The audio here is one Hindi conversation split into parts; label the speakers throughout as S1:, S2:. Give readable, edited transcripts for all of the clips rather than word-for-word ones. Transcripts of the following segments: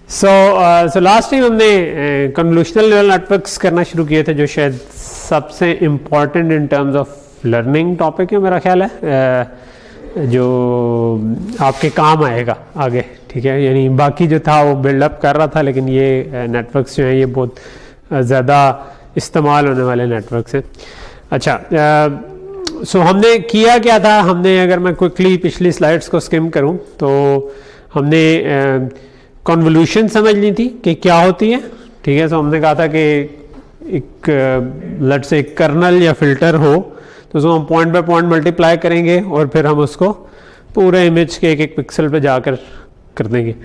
S1: सो लास्ट टाइम हमने कन्वोल्यूशनल न्यूरल नेटवर्क्स करना शुरू किए थे, जो शायद सबसे important in terms of learning topic है मेरा ख्याल है, जो आपके काम आएगा आगे। ठीक है, यानी बाकी जो था वो बिल्डअप कर रहा था, लेकिन ये नेटवर्क्स जो हैं ये बहुत ज़्यादा इस्तेमाल होने वाले नेटवर्क्स हैं। अच्छा, सो हमने किया क्या था, हमने अगर मैं क्विकली पिछली स्लाइड्स को स्किम करूं तो हमने कन्वोल्यूशन समझ ली थी कि क्या होती है। ठीक है, सो हमने कहा था कि एक लेट्स से एक कर्नल या फिल्टर हो तो उसको हम पॉइंट बाय पॉइंट मल्टीप्लाई करेंगे और फिर हम उसको पूरे इमेज के एक एक पिक्सल पे जाकर कर देंगे।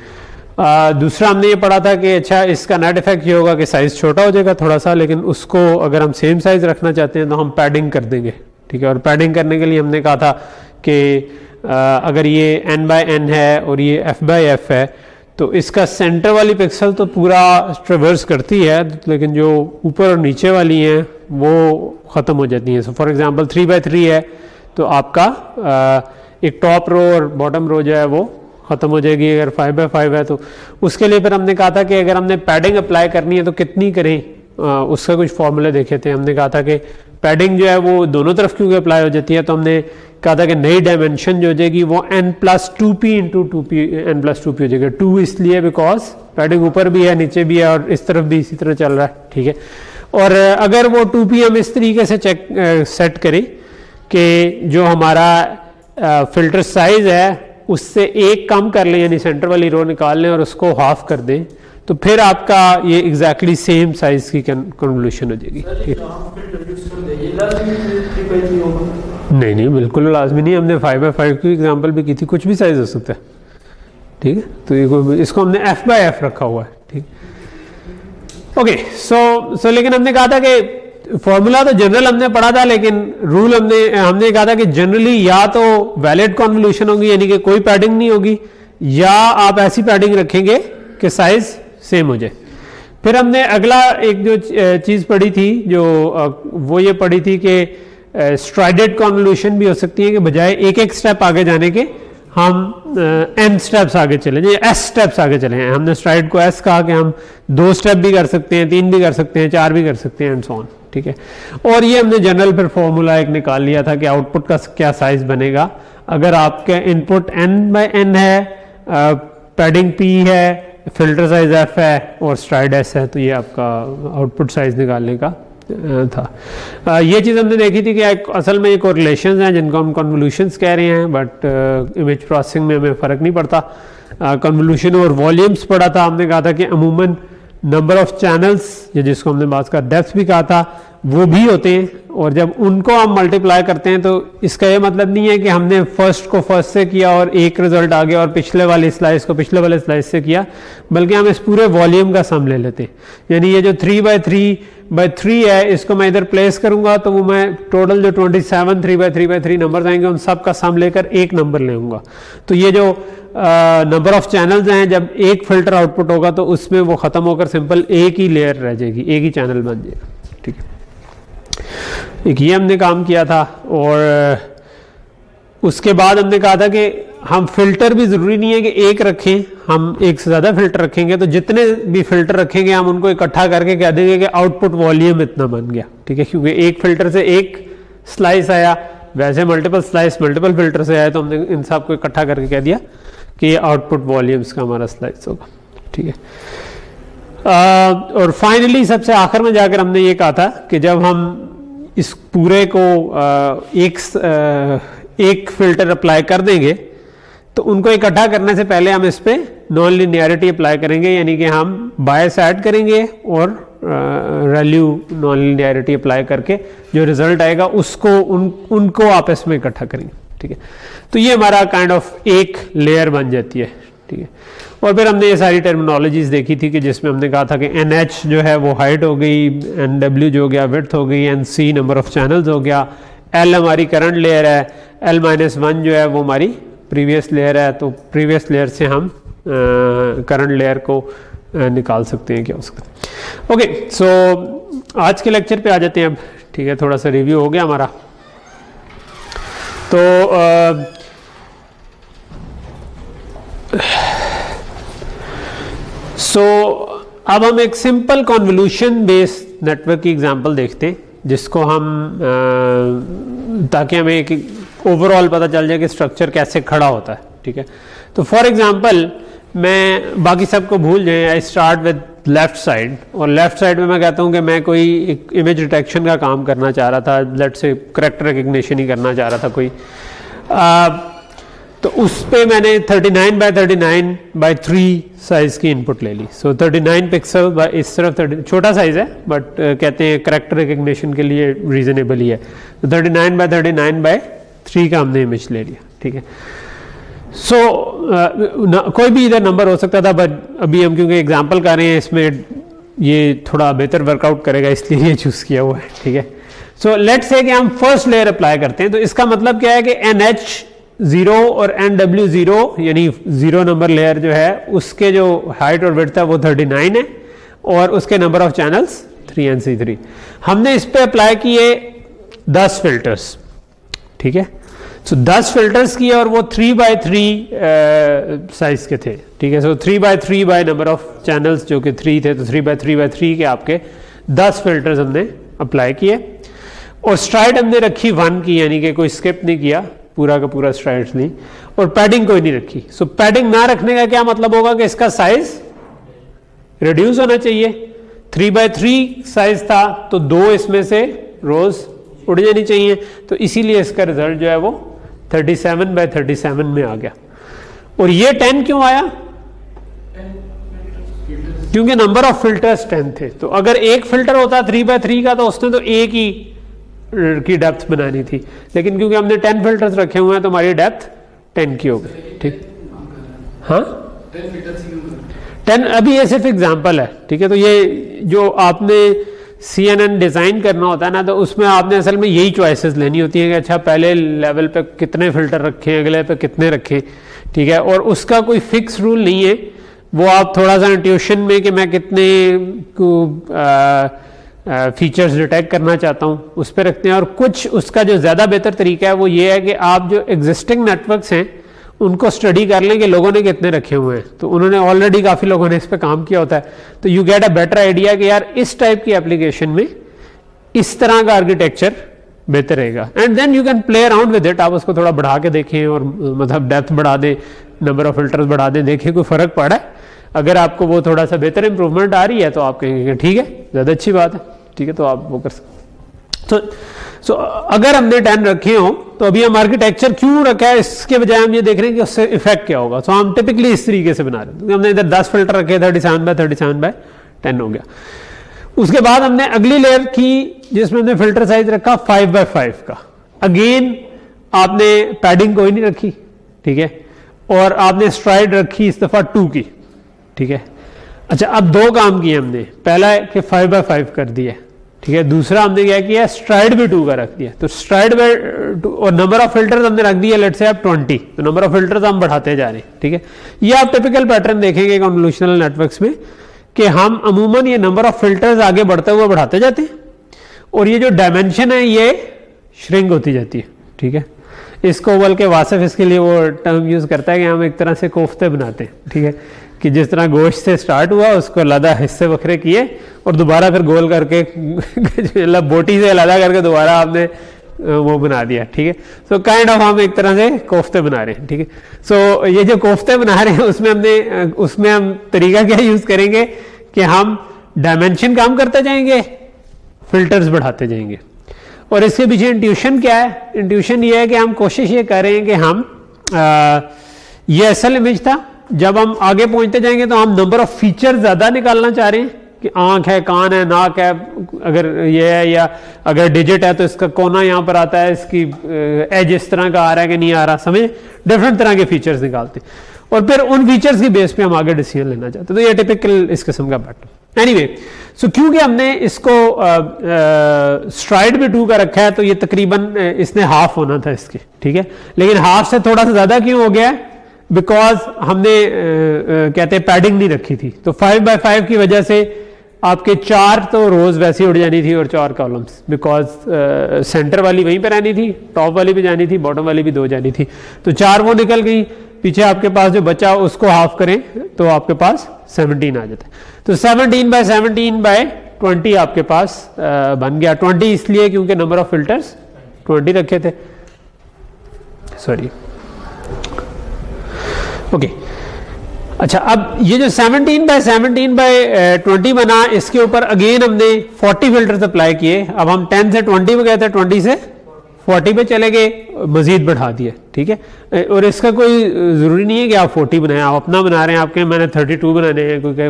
S1: दूसरा हमने ये पढ़ा था कि अच्छा इसका नेट इफेक्ट ये होगा कि साइज़ छोटा हो जाएगा थोड़ा सा, लेकिन उसको अगर हम सेम साइज़ रखना चाहते हैं तो हम पैडिंग कर देंगे। ठीक है, और पैडिंग करने के लिए हमने कहा था कि अगर ये n बाय n है और ये f बाय f है तो इसका सेंटर वाली पिक्सल तो पूरा ट्रेवर्स करती है, लेकिन जो ऊपर और नीचे वाली हैं वो ख़त्म हो जाती हैं। सो फॉर एग्जांपल 3 बाय 3 है तो आपका एक टॉप रो और बॉटम रो जो है वो ख़त्म हो जाएगी। अगर 5 बाय 5 है तो उसके लिए फिर हमने कहा था कि अगर हमने पैडिंग अप्लाई करनी है तो कितनी करें, उसका कुछ फॉर्मूले देखे थे। हमने कहा था कि पैडिंग जो है वो दोनों तरफ क्योंकि अप्लाई हो जाती है, तो हमने कहा था कि नई डायमेंशन जो हो जाएगी वो n+2p इंटू 2p n+2p हो जाएगा। 2 इसलिए बिकॉज पैडिंग ऊपर भी है नीचे भी है और इस तरफ भी इसी तरह चल रहा है। ठीक है, और अगर वो 2p हम इस तरीके से सेट करें कि जो हमारा फिल्टर साइज है उससे एक कम कर लें, यानी सेंटर वाली रो निकाल लें और उसको हाफ कर दें, तो फिर आपका ये एग्जैक्टली सेम साइज की कन्वोल्यूशन हो जाएगी। नहीं, बिल्कुल लाजमी नहीं। हमने 5 बाय 5 की एग्जांपल भी की थी, कुछ भी साइज हो सकता है। ठीक है, तो ये इसको हमने f बाय f रखा हुआ है। ठीक, ओके। सो लेकिन हमने कहा था कि फॉर्मूला तो जनरल हमने पढ़ा था, लेकिन रूल हमने कहा था कि जनरली या तो वैलिड कन्वोल्यूशन होगी यानी कि कोई पैडिंग नहीं होगी, या आप ऐसी पैडिंग रखेंगे कि साइज सेम हो जाए। फिर हमने अगला एक जो चीज़ पढ़ी थी जो वो ये पढ़ी थी कि स्ट्राइडेड कन्वोल्यूशन भी हो सकती है कि बजाय एक एक स्टेप आगे जाने के हम n स्टेप्स आगे चले जाए, s स्टेप्स आगे चले हैं। हमने स्ट्राइड को s कहा कि हम 2 स्टेप भी कर सकते हैं, 3 भी कर सकते हैं, 4 भी कर सकते हैं एंड सो ऑन। ठीक है, और ये हमने जनरल फिर फॉर्मूला एक निकाल लिया था कि आउटपुट का क्या साइज बनेगा अगर आपका इनपुट n बाय n है, पैडिंग p है, फिल्टर साइज f है और स्ट्राइड s है, तो ये आपका आउटपुट साइज निकालने का था। ये चीज़ हमने देखी थी कि असल में ये कोरिलेशंस हैं जिनको हम कन्वोल्यूशंस कह रहे हैं, बट इमेज प्रोसेसिंग में हमें फ़र्क नहीं पड़ता। कन्वोल्यूशन और वॉल्यूम्स पढ़ा था, हमने कहा था कि अमूमन नंबर ऑफ चैनल्स या जिसको हमने बात का डेप्थ भी कहा था वो भी होते हैं, और जब उनको हम मल्टीप्लाई करते हैं तो इसका ये मतलब नहीं है कि हमने फर्स्ट को फर्स्ट से किया और एक रिजल्ट आ गया और पिछले वाले स्लाइस को पिछले वाले स्लाइस से किया, बल्कि हम इस पूरे वॉल्यूम का सम ले लेते हैं। यानी ये जो 3 बाय 3 है इसको मैं इधर प्लेस करूंगा तो वो मैं टोटल जो 27 3 बाय 3 नंबर आएंगे उन सब का सम लेकर एक नंबर लेऊंगा। तो ये जो नंबर ऑफ चैनल्स हैं, जब एक फिल्टर आउटपुट होगा तो उसमें वो ख़त्म होकर सिंपल एक ही लेयर रह जाएगी, एक ही चैनल बन जाएगा। ठीक है, एक ये हमने काम किया था। और उसके बाद हमने कहा था कि हम फिल्टर भी ज़रूरी नहीं है कि एक रखें, हम एक से ज़्यादा फिल्टर रखेंगे तो जितने भी फिल्टर रखेंगे हम उनको इकट्ठा करके कह देंगे कि आउटपुट वॉल्यूम इतना बन गया। ठीक है, क्योंकि एक फिल्टर से एक स्लाइस आया, वैसे मल्टीपल स्लाइस मल्टीपल फिल्टर से आया, तो हमने इन सब को इकट्ठा करके कह दिया कि ये आउटपुट वॉल्यूम्स का हमारा स्लाइस होगा। ठीक है, और फाइनली सबसे आखिर में जाकर हमने ये कहा था कि जब हम इस पूरे को एक फिल्टर अप्लाई कर देंगे तो उनको इकट्ठा करने से पहले हम इस पे नॉन लिनियरिटी अप्लाई करेंगे, यानी कि हम बायस ऐड करेंगे और वैल्यू नॉन लिनियरिटी अप्लाई करके जो रिजल्ट आएगा उसको उनको आपस में इकट्ठा करेंगे। ठीक है, तो ये हमारा काइंड ऑफ एक लेयर बन जाती है। ठीक है, और फिर हमने ये सारी टर्मिनोलॉजीज देखी थी कि जिसमें हमने कहा था कि NH जो है वो हाइट हो गई, NW जो हो गया विड्थ हो गई, NC नंबर ऑफ चैनल्स हो गया, L हमारी करंट लेयर है, L-1 जो है वो हमारी प्रीवियस लेयर है, तो प्रीवियस लेयर से हम करंट लेयर को निकाल सकते हैं, क्या हो सकता है। ओके, सो आज के लेक्चर पे आ जाते हैं अब। ठीक है, थोड़ा सा रिव्यू हो गया हमारा। तो सो अब हम एक सिंपल कॉन्वोल्यूशन बेस्ड नेटवर्क की एग्जांपल देखते हैं, जिसको हम ताकि हमें एक ओवरऑल पता चल जाए कि स्ट्रक्चर कैसे खड़ा होता है, ठीक है। तो फॉर एग्जांपल मैं बाकी सबको भूल जाए, I start with left side, और लेफ्ट साइड में मैं कहता हूँ कि मैं कोई एक इमेज डिटेक्शन का काम करना चाह रहा था, लेट्स से कैरेक्टर रिकग्निशन ही करना चाह रहा था कोई, तो उस पे मैंने 39 बाय 39 बाय 3 साइज की इनपुट ले ली। सो 39 पिक्सल बाय, इस तरफ 30, छोटा साइज है बट कहते हैं करेक्टर रिकग्निशन के लिए रीजनेबल ही है, तो 39 बाय 39 बाय 3 का हमने इमेज ले लिया, ठीक है। सो कोई भी इधर नंबर हो सकता था, बट अभी हम क्योंकि एग्जांपल कर रहे हैं इसमें ये थोड़ा बेहतर वर्कआउट करेगा, इसलिए ये चूज किया हुआ है, ठीक है। सो लेट्स से कि हम फर्स्ट लेयर अप्लाई करते हैं, तो इसका मतलब क्या है कि NH0 और NW0 यानी 0 नंबर लेयर जो है उसके जो हाइट और विड्थ है वो 39 है, और उसके नंबर ऑफ चैनल्स 3NC3। हमने इस पे अप्लाई किए 10 फिल्टर्स, ठीक है। सो 10 फिल्टर्स किए और वो 3x3 साइज के थे, ठीक है। सो 3x3 by number of channels जो कि 3 थे, तो 3x3 के आपके 10 फिल्टर्स हमने अप्लाई किए, और स्ट्राइड हमने रखी 1 की, यानी कि कोई स्किप नहीं किया, पूरा का पूरा स्ट्राइड्स ली, और पैडिंग कोई नहीं रखी। सो पैडिंग ना रखने का क्या मतलब होगा कि इसका साइज रिड्यूस होना चाहिए। 3x3 साइज था तो 2 इसमें से रोज उड़ जानी चाहिए, तो इसीलिए इसका रिजल्ट जो है वो 37x37 में आ गया। और ये 10 क्यों आया? क्योंकि नंबर ऑफ फिल्टर्स 10 थे, तो अगर एक फिल्टर होता 3x3 का तो उसने तो एक ही की डेप्थ बनानी थी, लेकिन क्योंकि हमने 10 फिल्टर्स रखे हुए हैं तो हमारी डेप्थ 10 की हो गई, ठीक। हाँ 10, अभी ये सिर्फ एग्जांपल है, ठीक है। तो ये जो आपने CNN डिज़ाइन करना होता है ना, तो उसमें आपने असल में यही चॉइसेस लेनी होती है कि अच्छा पहले लेवल पे कितने फिल्टर रखें, अगले पे कितने रखें, ठीक है। और उसका कोई फिक्स रूल नहीं है, वो आप थोड़ा सा इंट्यूशन में कि मैं कितने फीचर्स डिटेक्ट करना चाहता हूँ उस पर रखते हैं। और कुछ उसका जो ज़्यादा बेहतर तरीका है वो ये है कि आप जो एग्जिस्टिंग नेटवर्क्स हैं उनको स्टडी कर लें कि लोगों ने कितने रखे हुए हैं, तो उन्होंने ऑलरेडी काफ़ी लोगों ने इस पर काम किया होता है, तो you get a better idea कि यार इस टाइप की एप्लीकेशन में इस तरह का आर्किटेक्चर बेहतर रहेगा। And then you can play around with it, आप उसको थोड़ा बढ़ा के देखें और मतलब डेप्थ बढ़ा दें, नंबर ऑफ फिल्टर्स बढ़ा दें, देखें कोई फ़र्क पड़ा है। अगर आपको वो थोड़ा सा बेहतर इंप्रूवमेंट आ रही है तो आप कहेंगे ठीक है, ज़्यादा अच्छी बात है, ठीक है, तो आप वो कर सकते। सो अगर हमने 10 रखे हो तो अभी हम आर्किटेक्चर क्यों रखा है इसके बजाय हम ये देख रहे हैं कि उससे इफेक्ट क्या होगा। सो हम टिपिकली इस तरीके से बना रहे हैं, हमने इधर 10 फिल्टर रखे, 37x37 हो गया। उसके बाद हमने अगली लेयर की जिसमें हमने फिल्टर साइज रखा 5x5 का। अगेन आपने पैडिंग कोई नहीं रखी, ठीक है, और आपने स्ट्राइड रखी इस दफा 2 की, ठीक है। अच्छा, अब 2 काम किए हमने, पहला है कि 5x5 कर दिया, ठीक है। दूसरा हमने क्या किया, स्ट्राइड भी 2 का रख दिया, तो स्ट्राइड में और नंबर ऑफ फिल्टर्स हमने रख दिया लेट्स से आप 20, तो नंबर ऑफ फिल्टर्स हम बढ़ाते जा रहे हैं, ठीक है। ये आप टिपिकल पैटर्न देखेंगे कन्वोल्यूशनल नेटवर्क्स में कि हम अमूमन ये नंबर ऑफ फिल्टर्स आगे बढ़ते हुए बढ़ाते जाते हैं, और ये जो डायमेंशन है ये श्रिंक होती जाती है, ठीक है। इसको बल्कि वासिफ इसके लिए वो टर्म यूज करता है कि हम एक तरह से कोफ्ते बनाते हैं, ठीक है, कि जिस तरह गोश्त से स्टार्ट हुआ उसको अलग हिस्से बखरे किए और दोबारा फिर गोल करके मतलब बोटी से अलग करके दोबारा आपने वो बना दिया, ठीक है। सो काइंड ऑफ हम एक तरह से कोफ्ते बना रहे हैं, ठीक है। सो ये जो कोफ्ते बना रहे हैं उसमें हम तरीका क्या यूज करेंगे कि हम डायमेंशन कम करते जाएंगे, फिल्टर्स बढ़ाते जाएंगे। और इसके पीछे इंट्यूशन क्या है? इंट्यूशन ये है कि हम कोशिश ये कर रहे हैं कि हम ये असल इमेज था, जब हम आगे पहुंचते जाएंगे तो हम नंबर ऑफ फीचर ज्यादा निकालना चाह रहे हैं कि आंख है, कान है, नाक है, अगर ये है, या अगर डिजिट है तो इसका कोना यहां पर आता है, इसकी एज इस तरह का आ रहा है कि नहीं आ रहा, समझे, डिफरेंट तरह के फीचर्स निकालते हैं और फिर उन फीचर्स की बेस पे हम आगे डिसीजन लेना चाहते हैं। तो ये टिपिकल इस किस्म का पैटर्न। एनीवे, सो क्योंकि हमने इसको स्ट्राइड में 2 का रखा है तो ये तकरीबन इसने हाफ होना था इसके, ठीक है, लेकिन हाफ से थोड़ा सा ज्यादा क्यों हो गया है? बिकॉज हमने कहते हैं पैडिंग नहीं रखी थी, तो 5x5 की वजह से आपके 4 तो रोज वैसी उड़ जानी थी और 4 कॉलम्स, बिकॉज सेंटर वाली वहीं पर रहनी थी, टॉप वाली भी जानी थी, बॉटम वाली भी 2 जानी थी, तो 4 वो निकल गई, पीछे आपके पास जो बचा उसको हाफ करें तो आपके पास 17 आ जाता है। तो 17/17/20 आपके पास बन गया। 20 इसलिए क्योंकि नंबर ऑफ फिल्टर्स 20 रखे थे, सॉरी, ओके। अच्छा, अब ये जो 17/17/20 बना, इसके ऊपर अगेन हमने 40 फिल्टर्स अप्लाई किए। अब हम 10 से 20 में गए थे, 20 से 40 पे चले गए, मजीद बढ़ा दिए, ठीक है। और इसका कोई ज़रूरी नहीं है कि आप 40 बनाएं, आप अपना बना रहे हैं, आपके मैंने 32 बनाने हैं, क्योंकि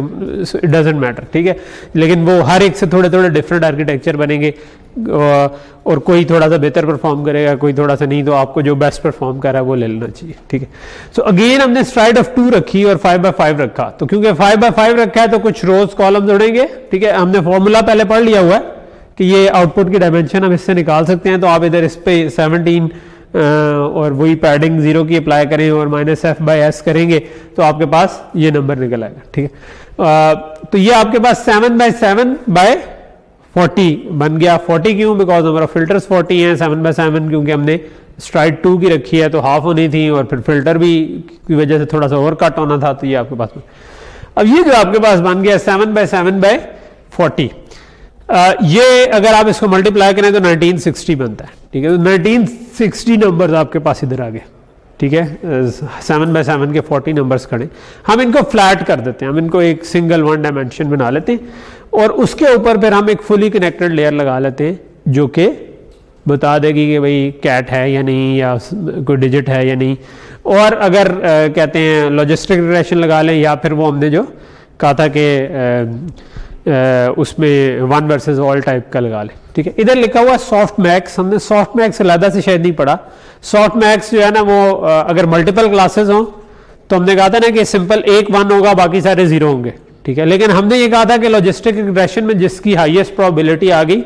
S1: इट डजेंट मैटर, ठीक है। लेकिन वो हर एक से थोड़े थोड़े डिफरेंट आर्किटेक्चर बनेंगे और कोई थोड़ा सा बेहतर परफॉर्म करेगा, कोई थोड़ा सा नहीं, तो आपको जो बेस्ट परफॉर्म कर रहा है वो ले लेना चाहिए, ठीक है। सो अगेन हमने स्ट्राइड ऑफ 2 रखी और 5/5 रखा। तो क्योंकि 5/5 रखा है तो कुछ रोज कॉलम जोड़ेंगे, ठीक है। हमने फॉर्मूला पहले पढ़ लिया हुआ है कि ये आउटपुट की डायमेंशन हम इससे निकाल सकते हैं। तो आप इधर इस पे 17 और वही पैडिंग 0 की अप्लाई करें और -f/s करेंगे तो आपके पास ये नंबर निकल आएगा, ठीक है। तो ये आपके पास 7/7/40 बन गया। 40 क्यों? बिकॉज नंबर ऑफ फिल्टर्स 40 हैं। 7/7 क्योंकि हमने स्ट्राइड 2 की रखी है तो हाफ होनी थी, और फिर फिल्टर भी की वजह से थोड़ा सा ओवर कट होना था, तो ये आपके पास। अब ये जो आपके पास बन गया 7/7/40, ये अगर आप इसको मल्टीप्लाई करें तो 1960 बनता है, ठीक है। तो 1960 नंबर्स आपके पास इधर आ गए, ठीक है। 7/7 के 40 नंबर्स खड़े। हम इनको फ्लैट कर देते हैं, हम इनको एक सिंगल 1 डायमेंशन बना लेते हैं और उसके ऊपर फिर हम एक फुली कनेक्टेड लेयर लगा लेते हैं जो कि बता देगी कि भाई कैट है या नहीं, या कोई डिजिट है या नहीं। और अगर कहते हैं लॉजिस्टिक रिग्रेशन लगा लें, या फिर वो हमने जो कहा था कि उसमें 1 वर्सेस ऑल टाइप का लगा लें, ठीक है। इधर लिखा हुआ सॉफ्ट मैक्स, हमने सॉफ्ट मैक्स अलग से शायद नहीं पढ़ा। सॉफ्ट मैक्स जो है ना वो अगर मल्टीपल क्लासेस हों तो हमने कहा था ना कि सिंपल एक 1 होगा, बाकी सारे 0 होंगे, ठीक है। लेकिन हमने ये कहा था कि लॉजिस्टिक रिग्रेशन में जिसकी हाईएस्ट प्रोबेबिलिटी आ गई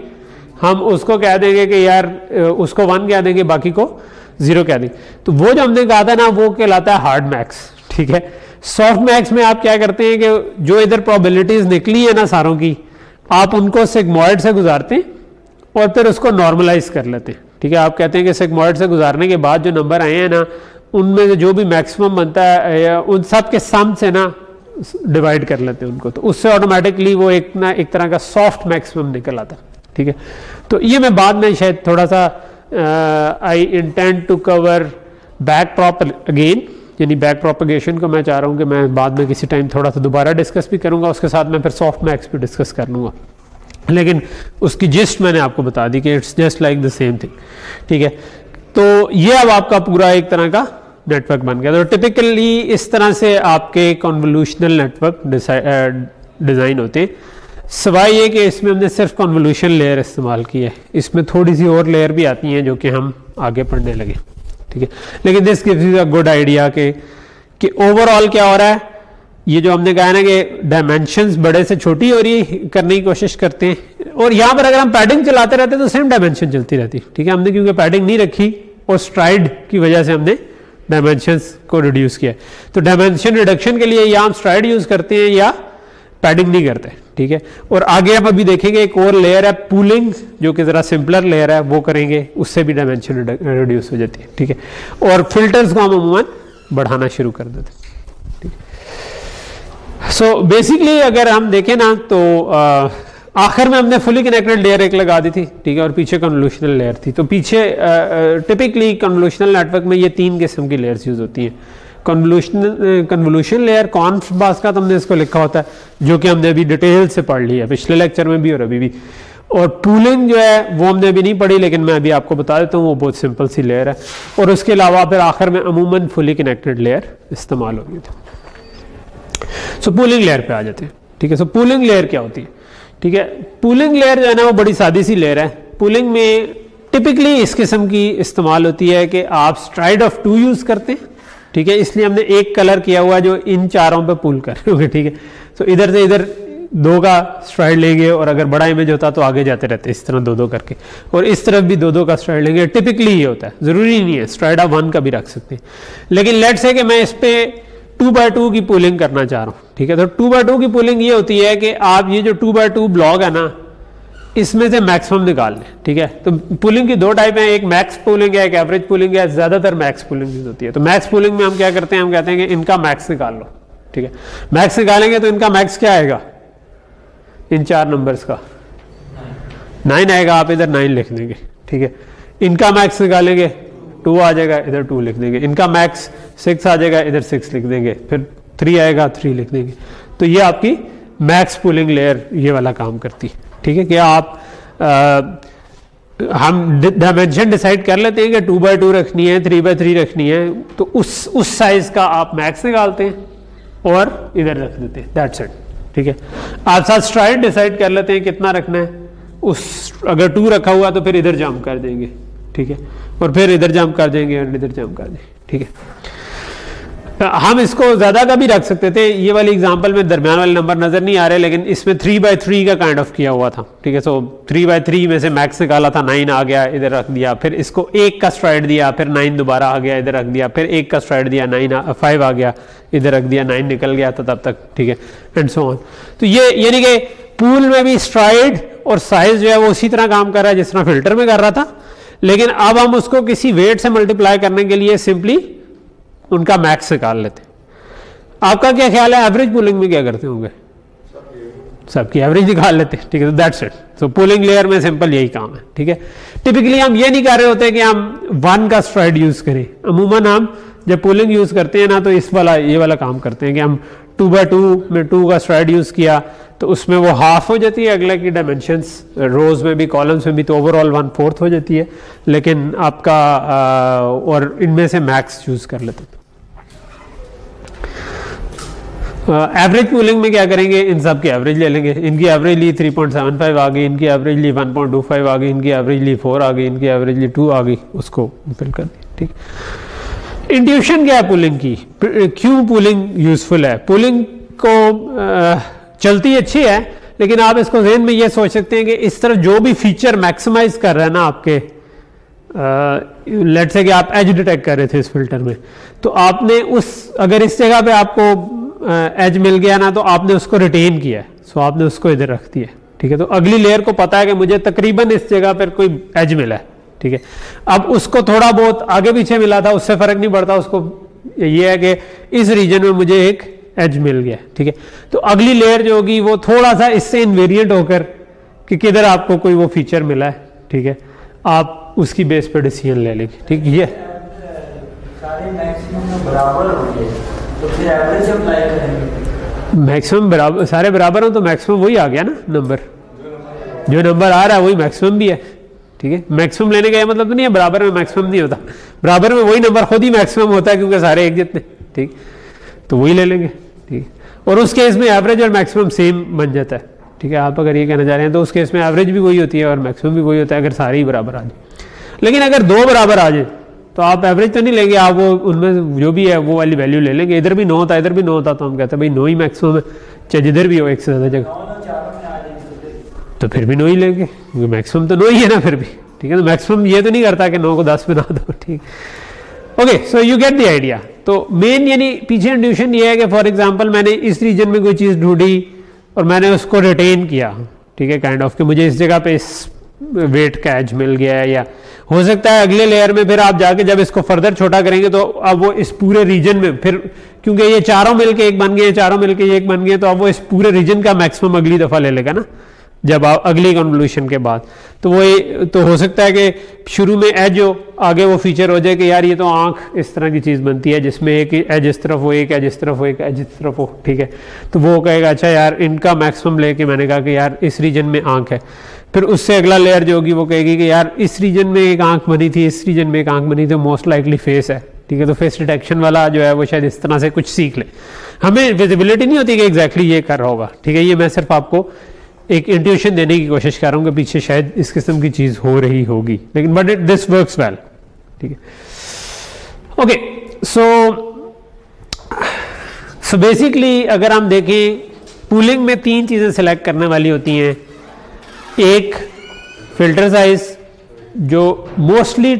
S1: हम उसको कह देंगे कि यार उसको 1 कह देंगे, बाकी को 0 कह देंगे। तो वो जो हमने कहा था ना वो कहलाता है हार्ड मैक्स, ठीक है। सॉफ्ट मैक्स में आप क्या करते हैं कि जो इधर प्रोबेबिलिटीज निकली है ना सारों की, आप उनको सिग्मॉइड से गुजारते हैं और फिर उसको नॉर्मलाइज कर लेते हैं, ठीक है। आप कहते हैं कि सिग्मॉइड से गुजारने के बाद जो नंबर आए हैं ना उनमें जो भी मैक्सिमम बनता है या उन सब के सम से ना डिवाइड कर लेते हैं उनको, तो उससे ऑटोमेटिकली वो एक तरह का सॉफ्ट मैक्सिमम निकल आता है, ठीक है। तो ये मैं बाद में शायद थोड़ा सा I intend to cover back prop again, यानी बैक प्रोपगेशन को मैं चाह रहा हूँ कि मैं बाद में किसी टाइम थोड़ा सा दोबारा डिस्कस भी करूँगा, उसके साथ मैं फिर सॉफ्ट मैक्स भी डिस्कस कर लूँगा। लेकिन उसकी जिस्ट मैंने आपको बता दी कि it's just like the same thing, ठीक है। तो ये अब आपका पूरा एक तरह का नेटवर्क बन गया। तो टिपिकली इस तरह से आपके कन्वोल्यूशनल नेटवर्क डिज़ाइन होते हैं, सिवाय ये कि इसमें हमने सिर्फ कन्वोल्यूशन लेयर इस्तेमाल की है। इसमें थोड़ी सी और लेयर भी आती हैं जो कि हम आगे पढ़ने लगे, ठीक है। लेकिन this gives you a good idea कि ओवरऑल क्या हो रहा है। ये जो हमने कहा ना कि डायमेंशंस बड़े से छोटी हो रही है करने की कोशिश करते हैं, और यहाँ पर अगर हम पैडिंग चलाते रहते हैं तो सेम डायमेंशन चलती रहती, ठीक है। हमने क्योंकि पैडिंग नहीं रखी और स्ट्राइड की वजह से हमने डायमेंशंस को रिड्यूस किया। तो डायमेंशन रिडक्शन के लिए या हम स्ट्राइड यूज करते हैं या पैडिंग नहीं करते, ठीक है। और आगे हम अभी देखेंगे एक और लेयर है पूलिंग, जो कि जरा सिंपलर लेयर है, वो करेंगे, उससे भी डायमेंशन रिड्यूस हो जाती है, ठीक है। और फिल्टर्स को हम अमूमन बढ़ाना शुरू कर देते हैं, ठीक है। सो बेसिकली अगर हम देखें ना तो आखिर में हमने फुली कनेक्टेड लेयर एक लगा दी थी, ठीक है, और पीछे कन्वोल्यूशनल लेयर थी। तो पीछे टिपिकली कन्वोल्यूशनल नेटवर्क में ये 3 किस्म की लेयर्स यूज होती हैं। कन्वोल्यूशन लेयर, कॉन्फ बास का हमने इसको लिखा होता है, जो कि हमने अभी डिटेल से पढ़ लिया है पिछले लेक्चर में भी और अभी भी। और पूलिंग जो है वो हमने अभी नहीं पढ़ी, लेकिन मैं अभी आपको बता देता हूँ, वो बहुत सिंपल सी लेयर है। और उसके अलावा फिर आखिर में अमूमन फुली कनेक्टेड लेयर इस्तेमाल हो रही थी। सो पूलिंग लेयर पे आ जाते हैं, ठीक है। सो पूलिंग लेयर क्या होती है, ठीक है। पूलिंग लेयर जो है ना वो बड़ी सादी सी लेयर है। पूलिंग में टिपिकली इस किस्म की इस्तेमाल होती है कि आप स्ट्राइड ऑफ 2 यूज करते हैं, ठीक है। इसलिए हमने एक कलर किया हुआ जो इन चारों पे पुल कर रहे होंगे, ठीक है। तो इधर से इधर 2 का स्ट्राइड लेंगे, और अगर बड़ा इमेज होता तो आगे जाते रहते इस तरह 2-2 करके, और इस तरफ भी 2-2 का स्ट्राइड लेंगे। टिपिकली ये होता है, जरूरी नहीं है, स्ट्राइड ऑफ 1 का भी रख सकते हैं। लेकिन लेट्स से कि मैं इस पे 2x2 की पुलिंग करना चाह रहा हूँ, ठीक है। तो 2x2 की पुलिंग ये होती है कि आप ये जो 2x2 ब्लॉक है ना, इसमें से मैक्सिमम निकाल लें, ठीक है। तो पुलिंग की दो टाइप हैं, एक मैक्स पुलिंग है, एक एवरेज पुलिंग है। ज़्यादातर मैक्स पुलिंग यूज होती है। तो मैक्स पुलिंग में हम क्या करते हैं, हम कहते हैं कि इनका मैक्स निकाल लो, ठीक है। मैक्स निकालेंगे तो इनका मैक्स क्या आएगा, इन 4 नंबर्स का 9 आएगा, आप इधर 9 लिख देंगे, ठीक है। इनका मैक्स निकालेंगे 2 आ जाएगा, इधर 2 लिख देंगे। इनका मैक्स 6 आ जाएगा, इधर 6 लिख देंगे। फिर 3 आएगा, 3 लिख देंगे। तो ये आपकी मैक्स पुलिंग लेयर ये वाला काम करती है, ठीक है। कि आप हम डायमेंशन डिसाइड कर लेते हैं कि 2x2 रखनी है, 3x3 रखनी है, तो उस साइज का आप मैक्स निकालते हैं और इधर रख देते हैं, दैट्स इट, ठीक है। आप साथ स्ट्राइड डिसाइड कर लेते हैं कितना रखना है, उस अगर 2 रखा हुआ तो फिर इधर जंप कर देंगे, ठीक है, और फिर इधर जंप कर देंगे और इधर जंप कर देंगे, ठीक है। हम इसको ज्यादा का भी रख सकते थे। ये वाली एग्जांपल में दरमियान वाले नंबर नजर नहीं आ रहे, लेकिन इसमें 3x3 का काइंड ऑफ किया हुआ था, ठीक है। सो 3x3 में से मैक्स निकाला था, 9 आ गया, इधर रख दिया। फिर इसको 1 का स्ट्राइड दिया, फिर 9 दोबारा आ गया, इधर रख दिया। फिर 1 का स्ट्राइड दिया, 5 आ गया, इधर रख दिया, 9 निकल गया था तब तक, ठीक है, एंड सो ऑन। तो ये यानी कि पूल में भी स्ट्राइड और साइज जो है वो उसी तरह काम कर रहा है जिस तरह फिल्टर में कर रहा था, लेकिन अब हम उसको किसी वेट से मल्टीप्लाई करने के लिए सिंपली उनका मैक्स निकाल लेते हैं। आपका क्या ख्याल है, एवरेज पुलिंग में क्या करते होंगे, सबकी एवरेज निकाल लेते हैं, ठीक है। तो that's it. So pulling layer में सिंपल यही काम है, ठीक है। टिपिकली हम ये नहीं कर रहे होते कि हम 1 का स्ट्राइड यूज करें। अमूमन हम जब पुलिंग यूज करते हैं ना, तो इस वाला ये वाला काम करते हैं कि हम 2x2 में 2 का स्ट्राइड यूज किया तो उसमें वो हाफ हो जाती है अगले की डायमेंशंस, रोज में भी कॉलम्स में भी, तो ओवरऑल 1/4 हो जाती है। लेकिन आपका और इनमें से मैक्स चूज कर लेते हैं। एवरेज पुलिंग में क्या करेंगे, इन सब की एवरेज ले लेंगे। इनकी एवरेज ली 3.75 आ गई, इनकी एवरेज ली 1.25 आ गई, इनकी एवरेज ली 4 आ गई, इनकी एवरेज ली 2 आ गई, उसको फिल कर दी, ठीक। इंट्यूशन क्या है पुलिंग की, क्यों पुलिंग यूजफुल है। पुलिंग को चलती अच्छी है, लेकिन आप इसको ज़हन में ये सोच सकते हैं कि इस तरह जो भी फीचर मैक्सिमाइज कर रहे हैं ना आपके, लेट्स से कि आप एज डिटेक्ट कर रहे थे इस फिल्टर में, तो आपने अगर इस जगह पे आपको एज मिल गया ना, तो आपने उसको रिटेन किया है, सो आपने उसको इधर रख दिया, ठीक है। तो अगली लेयर को पता है कि मुझे तकरीबन इस जगह पर कोई एज मिला है, ठीक है। अब उसको थोड़ा बहुत आगे पीछे मिला था, उससे फर्क नहीं पड़ता, उसको ये है कि इस रीजन में मुझे एक एज मिल गया, ठीक है। तो अगली लेयर जो होगी वो थोड़ा सा इससे इनवेरिएंट होकर कि किधर आपको कोई वो फीचर मिला है, ठीक है, आप उसकी बेस पर डिसीजन ले लेंगे, ठीक। ये
S2: सारे मैक्सिमम बराबर होंगे तो फिर एवरेज अप्लाई करेंगे।
S1: मैक्सिमम बराबर, सारे बराबर हो तो मैक्सिमम वही आ गया ना नंबर, जो नंबर आ रहा है वही मैक्सिमम भी है, ठीक है। मैक्सिमम लेने का मतलब तो नहीं है बराबर में मैक्सिमम नहीं होता, बराबर में वही नंबर खुद ही मैक्सिमम होता है क्योंकि सारे एक जितने, ठीक, तो वही ले लेंगे, ठीक। और उस केस में एवरेज और मैक्सिमम सेम बन जाता है, ठीक है। आप अगर ये कहना चाह रहे हैं तो उस केस में एवरेज भी वही होती है और मैक्सिमम भी वही होता है अगर सारे ही बराबर आ जाए। लेकिन अगर 2 बराबर आ जाए तो आप एवरेज तो नहीं लेंगे, आप वो उनमें जो भी है वो वाली वैल्यू ले लेंगे। इधर भी 9 होता, इधर भी 9 होता, तो हम कहते हैं भाई 9 ही मैक्सिमम है, चाहे जिधर भी हो एक से ज़्यादा जगह, तो फिर भी 9 ही लेंगे क्योंकि मैक्सिमम तो 9 ही है ना फिर भी, ठीक है। तो मैक्सिमम ये तो नहीं करता कि 9 को 10 बना दो, ठीक। Okay, so you get the idea. तो मेन यानी पीछे इंट्यूशन ये है कि फॉर एग्जांपल मैंने इस रीजन में कोई चीज़ ढूंढी और मैंने उसको रिटेन किया, ठीक है, काइंड ऑफ कि मुझे इस जगह पे इस वेट का एज मिल गया है, या हो सकता है अगले लेयर में फिर आप जाके जब इसको फर्दर छोटा करेंगे तो अब वो इस पूरे रीजन में फिर, क्योंकि ये चारों मिलके एक बन गए, चारों मिलके एक बन गए, तो अब वो इस पूरे रीजन का मैक्सिमम अगली दफ़ा ले लेगा ना जब आप अगली कन्वोल्यूशन के बाद। तो वो तो हो सकता है कि शुरू में एज हो, आगे वो फीचर हो जाए कि यार ये तो आंख इस तरह की चीज़ बनती है जिसमें एक एज इस तरफ हो, एक एज इस तरफ हो, एक एज इस तरफ हो, ठीक है। तो वो कहेगा अच्छा यार इनका मैक्सिमम लेके मैंने कहा कि यार इस रीजन में आंख है। फिर उससे अगला लेयर जो होगी वो कहेगी कि यार इस रीजन में एक आंख बनी थी, इस रीजन में एक आंख बनी थी, तो मोस्ट लाइकली फेस है, ठीक है। तो फेस डिटेक्शन वाला जो है वो शायद इस तरह से कुछ सीख ले। हमें विजिबिलिटी नहीं होती कि एग्जैक्टली ये कर रहा होगा, ठीक है। ये मैं सिर्फ आपको एक इंट्यूशन देने की कोशिश कर रहा हूँ कि पीछे शायद इस किस्म की चीज़ हो रही होगी, लेकिन बट दिस वर्क्स वेल, ठीक है। ओके, सो बेसिकली अगर हम देखें पूलिंग में 3 चीज़ें सेलेक्ट करने वाली होती हैं। एक फिल्टर साइज जो मोस्टली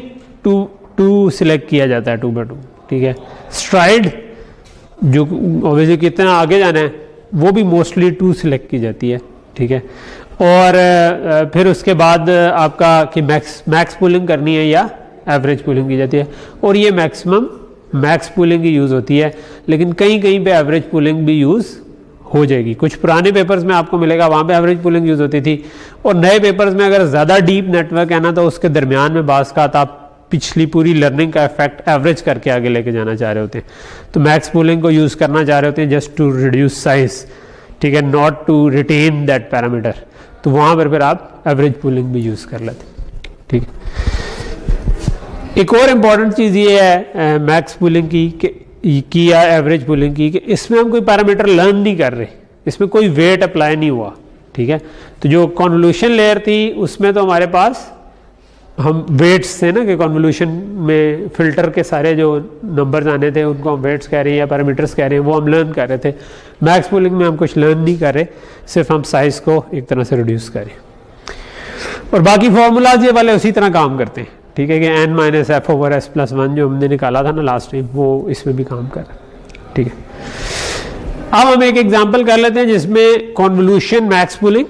S1: 2 सिलेक्ट किया जाता है, 2x2, ठीक है। स्ट्राइड जो ऑब्वियसली कितना आगे जाना है वो भी मोस्टली 2 सिलेक्ट की जाती है, ठीक है। और फिर उसके बाद आपका कि मैक्स पूलिंग करनी है या एवरेज पूलिंग की जाती है, और ये मैक्सिमम मैक्स पूलिंग की यूज़ होती है, लेकिन कहीं कहीं पे एवरेज पूलिंग भी यूज़ हो जाएगी। कुछ पुराने पेपर्स में आपको मिलेगा वहाँ पे एवरेज पूलिंग यूज़ होती थी, और नए पेपर्स में अगर ज़्यादा डीप नेटवर्क है ना तो उसके दरमियान में बास का आप पिछली पूरी लर्निंग का इफेक्ट एवरेज करके आगे लेके जाना चाह रहे होते हैं, तो मैक्स पूलिंग को यूज़ करना चाह रहे होते हैं जस्ट टू रिड्यूस साइज, ठीक है, not to retain that parameter, तो वहाँ पर फिर आप एवरेज पूलिंग भी यूज़ कर लेते हैं, ठीक है। एक और इम्पॉर्टेंट चीज़ ये है मैक्स पूलिंग की या एवरेज पूलिंग की, कि इसमें हम कोई पैरामीटर लर्न नहीं कर रहे, इसमें कोई वेट अप्लाई नहीं हुआ, ठीक है। तो जो कॉन्वोल्यूशन लेयर थी उसमें तो हमारे पास हम वेट्स थे ना, कि कॉन्वोल्यूशन में फिल्टर के सारे जो नंबर्स आने थे उनको हम वेट्स कह रहे हैं या पैरामीटर्स कह रहे हैं, वो हम लर्न कर रहे थे। मैक्स पूलिंग में हम कुछ लर्न नहीं कर रहे, सिर्फ हम साइज को एक तरह से रिड्यूस करें, और बाकी फार्मूलाज ये वाले उसी तरह काम करते हैं, ठीक है, कि n minus F over S plus 1 जो हमने निकाला था ना लास्ट टाइम, वो इसमें भी काम कर रहा है, ठीक है। अब हम एक एग्जांपल कर लेते हैं जिसमें कॉन्वोल्यूशन मैक्स पूलिंग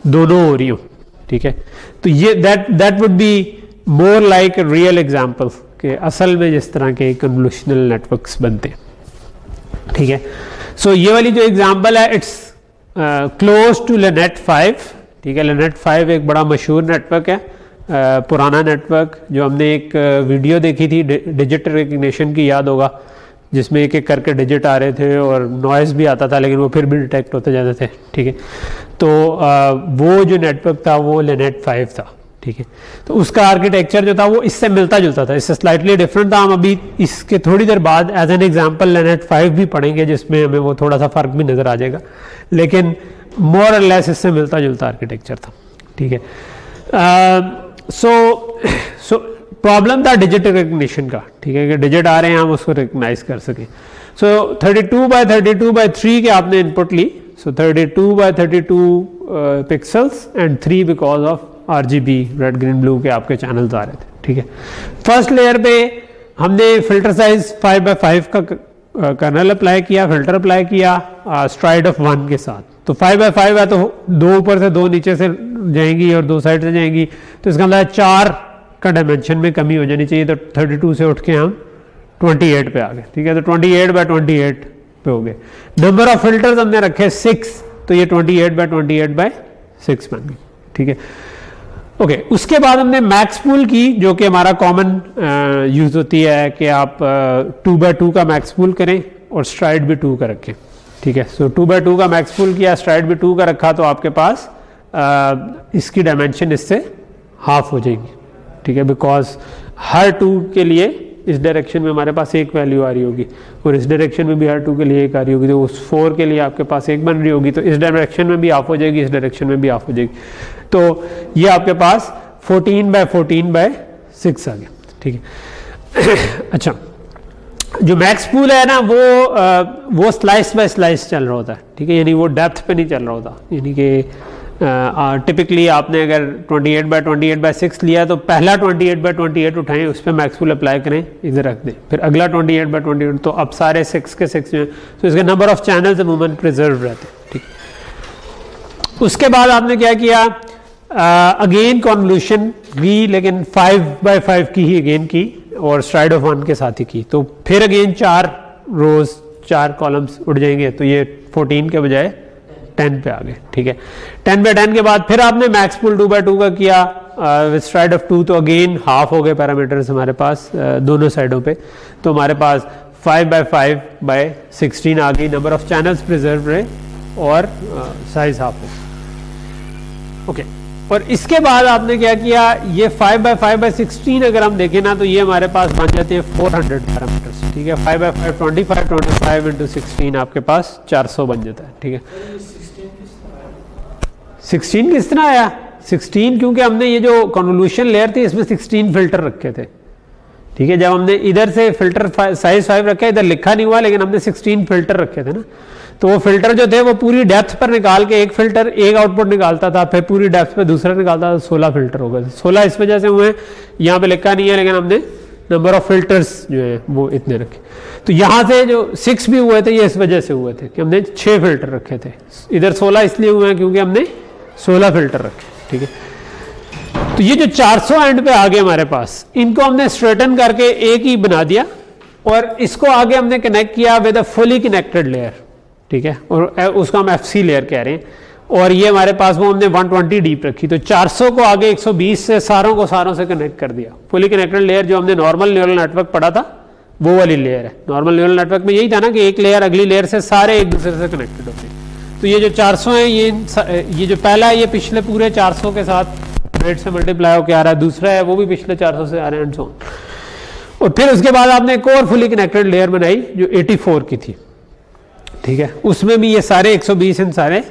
S1: दोनों हो रही हो, ठीक है। तो ये that would be more like real example, कि असल में जिस तरह के कन्वोल्यूशनल नेटवर्क्स बनते हैं, ठीक है। सो ये वाली जो एग्जांपल है इट्स क्लोज टू लेनेट 5, ठीक है। लेनेट 5 एक बड़ा मशहूर नेटवर्क है, पुराना नेटवर्क, जो हमने एक वीडियो देखी थी डिजिट रिकग्निशन की, याद होगा, जिसमें एक एक करके डिजिट आ रहे थे और नॉइज़ भी आता था लेकिन वो फिर भी डिटेक्ट होते जाते थे, ठीक है। तो वो जो नेटवर्क था वो लेनेट 5 था, ठीक है। तो उसका आर्किटेक्चर जो था वो इससे मिलता जुलता था, इससे स्लाइटली डिफरेंट था। हम अभी इसके थोड़ी देर बाद एज एन एग्जांपल लेनेट 5 भी पढ़ेंगे जिसमें हमें वो थोड़ा सा फ़र्क भी नज़र आ जाएगा, लेकिन मोर और लेस इससे मिलता जुलता आर्किटेक्चर था, ठीक है। सो प्रॉब्लम था डिजिट रिकग्निशन का, ठीक है, कि डिजिट आ रहे हैं हम उसको रिकग्नाइज कर सकें। सो 32x32x3 के आपने इनपुट ली, so 32x32 pixels and 3 because of RGB red green blue के आपके चैनल्स आ रहे थे, ठीक है। फर्स्ट लेयर पे हमने फिल्टर साइज 5x5 का कर्नल अप्लाई किया, फिल्टर अप्लाई किया स्ट्राइड ऑफ 1 के साथ। तो 5x5 है तो 2 ऊपर से 2 नीचे से जाएंगी और 2 साइड से जाएंगी, तो इसका मतलब 4 का डायमेंशन में कमी हो जानी चाहिए। तो 32 से उठ के हम 28 पे आ गए, ठीक है। तो 28x28 पे हो गए। नंबर ऑफ फिल्टर्स हमने रखे 6, तो ये 28x28/6 बन गई, ठीक है। ओके, उसके बाद हमने मैक्स पूल की, जो कि हमारा कॉमन यूज होती है कि आप 2x2 का मैक्स पूल करें और स्ट्राइड भी 2 का रखें, ठीक है। सो 2x2 का मैक्स पूल किया, स्ट्राइड भी 2 का रखा, तो आपके पास इसकी डायमेंशन इससे हाफ हो जाएगी, ठीक है, बिकॉज हर 2 के लिए इस डायरेक्शन में हमारे पास एक वैल्यू आ रही होगी और इस डायरेक्शन में भी हर 2 के लिए एक आ रही होगी, तो उस 4 के लिए आपके पास एक बन रही होगी, तो इस डायरेक्शन में भी ऑफ हो जाएगी, इस डायरेक्शन में भी ऑफ हो जाएगी। तो ये आपके पास 14x14/6 आ गया, ठीक है। अच्छा, जो मैक्स पूल है ना वो स्लाइस बाय स्लाइस चल रहा होता है, ठीक है, यानी वो डेप्थ पे नहीं चल रहा होता। यानी कि टिपिकली आपने अगर 28x28/6 लिया तो पहला 28x28 उठाएं, उस पर मैक्स पूल अप्लाई करें, इधर रख दें, फिर अगला 28x28, तो अब सारे 6 के 6 में, तो इसके नंबर ऑफ चैनल्स अमूमन प्रिजर्व रहते हैं, ठीक। उसके बाद आपने क्या किया, अगेन कॉन्वोल्यूशन की, लेकिन 5x5 की ही अगेन की और स्ट्राइड ऑफ 1 के साथ ही की, तो फिर अगेन 4 रोज 4 कॉलम्स उड़ जाएंगे, तो ये 14 के बजाय 10 पे आ गए, ठीक है। 10/10 के बाद फिर आपने मैक्स पूल 2x2 का किया विद स्ट्राइड ऑफ 2, तो अगेन हाफ हो गए पैरामीटर्स हमारे पास दोनों साइडों पे, तो हमारे पास 5x5/16 आ गई, नंबर ऑफ चैनल्स प्रिजर्व रहे और साइज हाफ हो। ओके, और इसके बाद आपने क्या किया, ये 5x5/16 अगर हम देखें ना, तो ये हमारे पास बन जाते हैं 400 पैरामीटर्स, ठीक है। 5x5 25 into 16 आपके पास 400 बन जाता है, ठीक है। 16 किस तरह आया, 16 क्योंकि हमने ये जो कन्वोल्यूशन लेयर थी इसमें 16 फिल्टर रखे थे, ठीक है। जब हमने इधर से फिल्टर साइज 5 रखा, इधर लिखा नहीं हुआ लेकिन हमने 16 फिल्टर रखे थे ना, तो वो फिल्टर जो थे वो पूरी डेप्थ पर निकाल के एक फिल्टर एक आउटपुट निकालता था, फिर पूरी डेप्थ पे दूसरा निकालता था, 16 फिल्टर हो गए। 16 इस वजह से हुए, यहाँ पे लिखा नहीं है लेकिन हमने नंबर ऑफ फिल्टर्स जो है वो इतने रखे। तो यहाँ से जो 6 भी हुए थे ये इस वजह से हुए थे कि हमने 6 फिल्टर रखे थे। इधर 16 इसलिए हुए हैं क्योंकि हमने 16 फिल्टर रखे, ठीक है। तो ये जो 400 एंड पे आ गए हमारे पास, इनको हमने स्ट्रेटन करके एक ही बना दिया और इसको आगे हमने कनेक्ट किया with a fully connected layer, ठीक है, और उसको हम FC लेयर कह रहे हैं। और ये हमारे पास वो हमने 120 डीप रखी, तो 400 को आगे 120 से सारों से कनेक्ट कर दिया। फुली कनेक्टेड लेयर जो हमने नॉर्मल न्यूरल नेटवर्क पढ़ा था वो वाली लेयर है। नॉर्मल न्यूरल नेटवर्क में यही था ना कि एक लेयर अगली लेयर से सारे एक दूसरे से कनेक्टेड होते हैं। तो ये जो 400 है, ये जो पहला है ये पिछले पूरे 400 के साथ वेट से मल्टीप्लाई होकर आ रहा है, दूसरा है वो भी पिछले 400 से आ रहे हैं एंड सो ऑन। और फिर उसके बाद आपने एक और फुली कनेक्टेड लेयर बनाई जो 84 की थी, ठीक है, उसमें भी ये सारे 120 इन सारे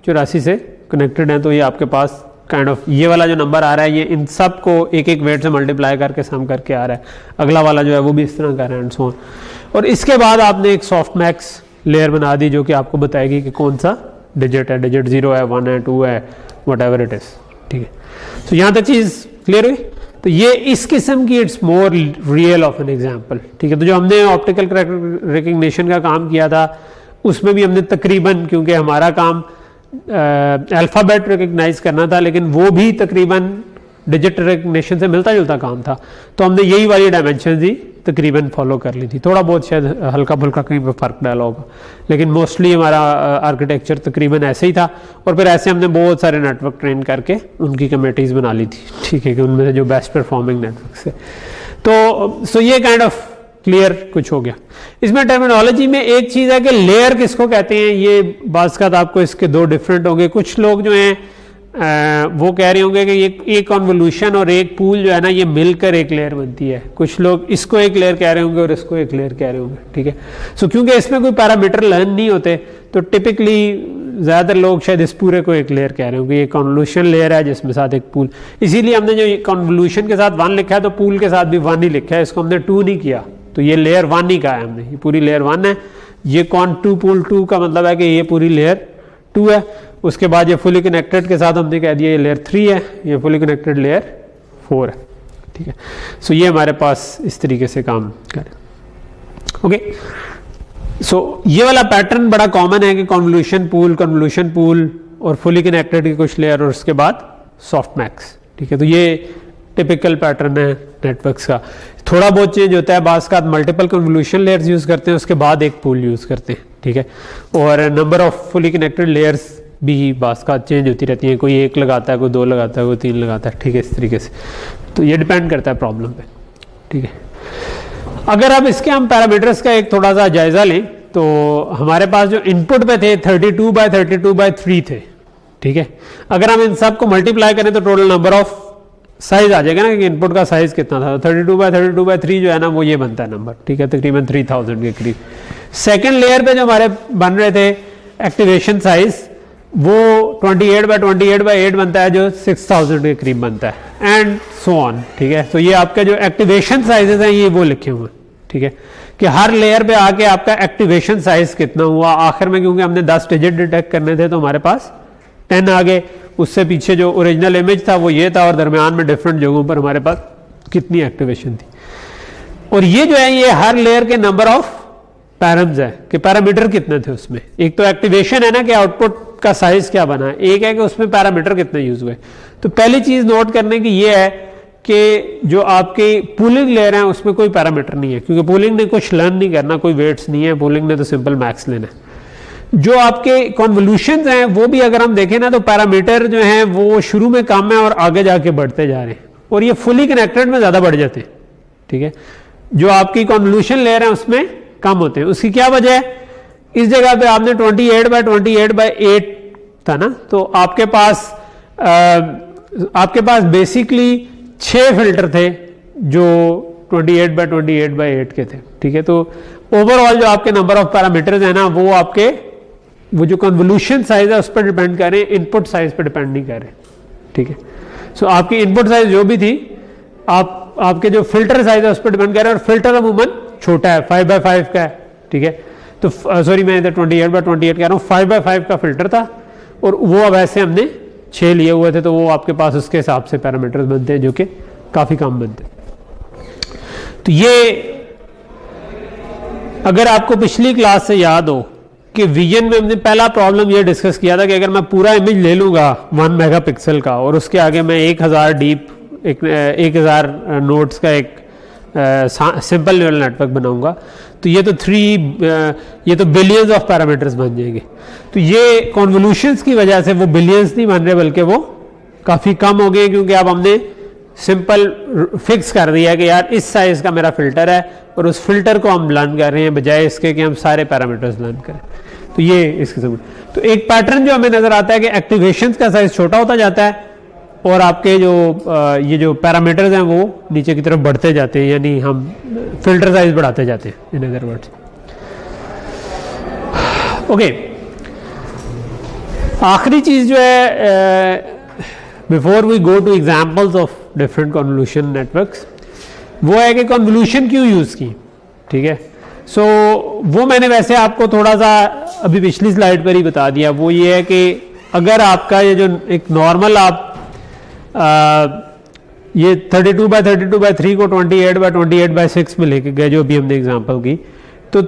S1: 84 से कनेक्टेड हैं। तो ये आपके पास काइंड ऑफ ये वाला जो नंबर आ रहा है ये इन सब को एक एक वेट से मल्टीप्लाई करके सम करके आ रहा है। अगला वाला जो है वो भी इस तरह का एंड सो ऑन। और इसके बाद आपने एक सॉफ्ट मैक्स लेयर बना दी जो कि आपको बताएगी कि कौन सा डिजिट है, डिजिट 0 है, 1 है, 2 है, वट एवर इट इज, ठीक है। तो यहाँ तक चीज़ क्लियर हुई। तो ये इस किस्म की it's more real of an example, ठीक है। तो जो हमने ऑप्टिकल रिकग्निशन का काम किया था उसमें भी हमने तकरीबन, क्योंकि हमारा काम अल्फ़ाबेट रिकग्नाइज करना था, लेकिन वो भी तकरीबन डिजिट रिकग्निशन से मिलता जुलता काम था, तो हमने यही वाली डायमेंशन ही तकरीबन फॉलो कर ली थी। थोड़ा बहुत शायद हल्का फुल्का कहीं पर फ़र्क डाला होगा, लेकिन मोस्टली हमारा आर्किटेक्चर तकरीबन ऐसे ही था। और फिर ऐसे हमने बहुत सारे नेटवर्क ट्रेन करके उनकी कमेटीज़ बना ली थी, ठीक है, कि उनमें से जो बेस्ट परफॉर्मिंग नेटवर्क से। तो सो ये काइंड ऑफ क्लियर कुछ हो गया। इसमें टर्मिनोलॉजी में एक चीज़ है कि लेयर किसको कहते हैं, ये बात का आपको इसके दो डिफरेंट होंगे। कुछ लोग जो हैं वो कह रहे होंगे कि एक कॉन्वोल्यूशन और एक पूल जो है ना ये मिलकर एक लेयर बनती है। कुछ लोग इसको एक लेयर कह रहे होंगे और इसको एक लेयर कह रहे होंगे, ठीक है। सो क्योंकि इसमें कोई पैरामीटर लर्न नहीं होते तो टिपिकली ज़्यादातर लोग शायद इस पूरे को एक लेयर कह रहे होंगे। ये कॉन्वोल्यूशन लेयर है जिसमें साथ एक पूल, इसीलिए हमने जो कॉन्वोल्यूशन के साथ 1 लिखा है तो पूल के साथ भी 1 ही लिखा है, इसको हमने 2 नहीं किया, तो ये लेयर 1 ही कहा है हमने, ये पूरी लेयर 1 है। ये कॉन 2 पूल 2 का मतलब है कि ये पूरी लेयर 2 है। उसके बाद ये फुली कनेक्टेड के साथ हमने कह दिया ये लेयर 3 है, ये फुली कनेक्टेड लेयर 4 है, ठीक है। सो ये हमारे पास इस तरीके से काम करे, ओके। सो ये वाला पैटर्न बड़ा कॉमन है कि कॉन्वोल्यूशन पूल और फुली कनेक्टेड की कुछ लेयर और उसके बाद सॉफ्ट मैक्स, ठीक है। तो ये टिपिकल पैटर्न है नेटवर्क्स का। थोड़ा बहुत चेंज होता है, बास का मल्टीपल कन्वोल्यूशन लेयर्स यूज़ करते हैं, उसके बाद एक पूल यूज़ करते हैं, ठीक है। और number of fully connected layers भी बास का चेंज होती रहती है, कोई 1 लगाता है, कोई 2 लगाता है, कोई 3 लगाता है, ठीक है, इस तरीके से। तो ये डिपेंड करता है प्रॉब्लम पे, ठीक है। अगर अब इसके हम पैरामीटर्स का एक थोड़ा सा जायजा लें तो हमारे पास जो इनपुट पे थे 32/32/3 थे, ठीक है। अगर हम इन सब को मल्टीप्लाई करें तो टोटल नंबर ऑफ साइज आ जाएगा ना कि इनपुट का साइज कितना था। 32/32/3 जो है ना वो ये बनता है नंबर, ठीक है, तकरीबन 3000 के करीब। सेकेंड लेयर पे जो हमारे बन रहे थे एक्टिवेशन साइज वो 28/28/8 बनता है जो 6000 के करीब बनता है एंड सो ऑन, ठीक है। तो ये आपके जो एक्टिवेशन साइजेस हैं ये वो लिखे हुए हैं, ठीक है, कि हर लेयर पे आके आपका एक्टिवेशन साइज कितना हुआ आखिर में। क्योंकि हमने 10 डिजिट डिटेक्ट करने थे तो हमारे पास 10 आ गए, उससे पीछे जो ओरिजिनल इमेज था वो ये था और दरमियान में डिफरेंट जगहों पर हमारे पास कितनी एक्टिवेशन थी। और ये जो है ये हर लेयर के नंबर ऑफ पैराम्स है कि पैरामीटर कितने थे उसमें। एक तो एक्टिवेशन है ना कि आउटपुट का साइज क्या बना है, एक है कि उसमें पैरामीटर कितने यूज हुए। तो पहली चीज नोट करने की ये है कि जो आपके पूलिंग लेयर हैं उसमें कोई पैरामीटर नहीं है, क्योंकि पूलिंग ने कुछ लर्न नहीं करना, कोई वेट्स नहीं है, पूलिंग ने तो सिंपल मैक्स लेना है। जो आपके कॉन्वोल्यूशंस हैं वो भी अगर हम देखें ना तो पैरामीटर जो हैं वो शुरू में कम है और आगे जाके बढ़ते जा रहे हैं, और ये फुली कनेक्टेड में ज्यादा बढ़ जाते हैं, ठीक है। जो आपकी कॉन्वोल्यूशन लेयर है उसमें कम होते हैं। उसकी क्या वजह है, इस जगह पे आपने 28/28/8 था ना, तो आपके पास बेसिकली 6 फिल्टर थे जो 28/28/8 के थे, ठीक है। तो ओवरऑल जो आपके नंबर ऑफ पैरामीटर्स है ना वो आपके वो जो कन्वोल्यूशन साइज है उस पर डिपेंड कर रहे हैं, इनपुट साइज पर डिपेंड नहीं कर रहे, ठीक है। सो आपकी इनपुट साइज जो भी थी आपके जो फिल्टर साइज है उस पर डिपेंड कर रहे हैं, और फिल्टर अमूमन छोटा है, 5/5 का है, ठीक है। तो सॉरी मैं इधर 28/28 कह रहा हूँ, 5/5 का फिल्टर था और वो अब ऐसे हमने 6 लिए हुए थे, तो वो आपके पास उसके हिसाब से पैरामीटर्स बनते हैं जो कि काफी कम बनते हैं। तो ये अगर आपको पिछली क्लास से याद हो कि विजन में हमने पहला प्रॉब्लम ये डिस्कस किया था कि अगर मैं पूरा इमेज ले लूँगा 1 मेगापिक्सल का और उसके आगे मैं 1000 डीप 1000 नोड्स का एक सिंपल न्यूरल नेटवर्क बनाऊंगा तो ये तो बिलियंस ऑफ पैरामीटर्स बन जाएंगे। तो ये कॉन्वोल्यूशंस की वजह से वो बिलियंस नहीं बन रहे बल्कि वो काफ़ी कम हो गए, क्योंकि अब हमने सिंपल फिक्स कर दिया है कि यार इस साइज का मेरा फिल्टर है और उस फिल्टर को हम लर्न कर रहे हैं बजाय इसके कि हम सारे पैरामीटर्स लर्न करें। तो ये इस किस्म का तो एक पैटर्न जो हमें नजर आता है कि एक्टिवेशंस का साइज छोटा होता जाता है और आपके ये जो पैरामीटर्स हैं वो नीचे की तरफ बढ़ते जाते हैं, यानी हम फिल्टर साइज बढ़ाते जाते हैं इन अदर वर्ड्स। ओके, आखिरी चीज जो है before we go to examples of different convolution networks, वो है कि कन्वोल्यूशन क्यों यूज की। ठीक है, सो वो मैंने वैसे आपको थोड़ा सा अभी पिछली स्लाइड पर ही बता दिया। वो ये है कि अगर आपका ये जो एक नॉर्मल आप ये 32x32x3 को 28x28x6 में लेके गए जो अभी हमने एग्जांपल की, तो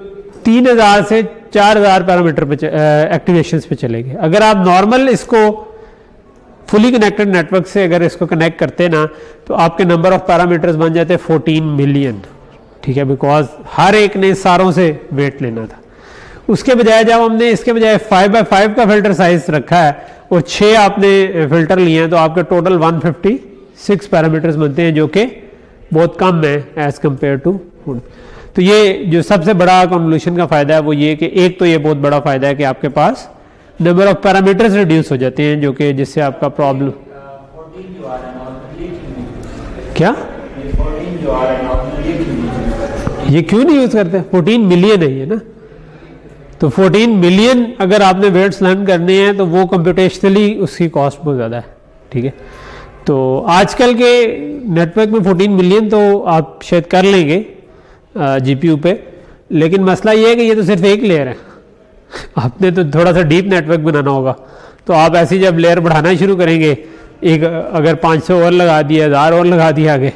S1: 3000 से 4000 पैरामीटर पे एक्टिवेशंस पे चले गए। अगर आप नॉर्मल इसको फुली कनेक्टेड नेटवर्क से अगर इसको कनेक्ट करते ना तो आपके नंबर ऑफ पैरामीटर्स बन जाते 14 मिलियन। ठीक है, बिकॉज हर एक ने सारों से वेट लेना था। उसके बजाय जब हमने इसके बजाय 5x5 का फिल्टर साइज रखा है और 6 आपने फिल्टर लिए हैं तो आपके टोटल 156 पैरामीटर्स बनते हैं, जो कि बहुत कम है एज कंपेयर टू। तो ये जो सबसे बड़ा कन्वोल्यूशन का फायदा है वो ये कि एक तो ये बहुत बड़ा फायदा है कि आपके पास नंबर ऑफ पैरामीटर्स रिड्यूस हो जाते हैं, जो कि जिससे आपका प्रॉब्लम क्या ये क्यों नहीं यूज करते। 14 मिलियन है ये ना, तो 14 मिलियन अगर आपने वेट्स लर्न करने हैं तो वो कंप्यूटेशनली उसकी कॉस्ट बहुत ज़्यादा है। ठीक है, तो आजकल के नेटवर्क में 14 मिलियन तो आप शायद कर लेंगे जीपीयू पे, लेकिन मसला ये है कि ये तो सिर्फ एक लेयर है। आपने तो थोड़ा सा डीप नेटवर्क बनाना होगा, तो आप ऐसी जब लेयर बढ़ाना शुरू करेंगे, एक अगर 500 और लगा दिया, 1000 और लगा दिया आगे,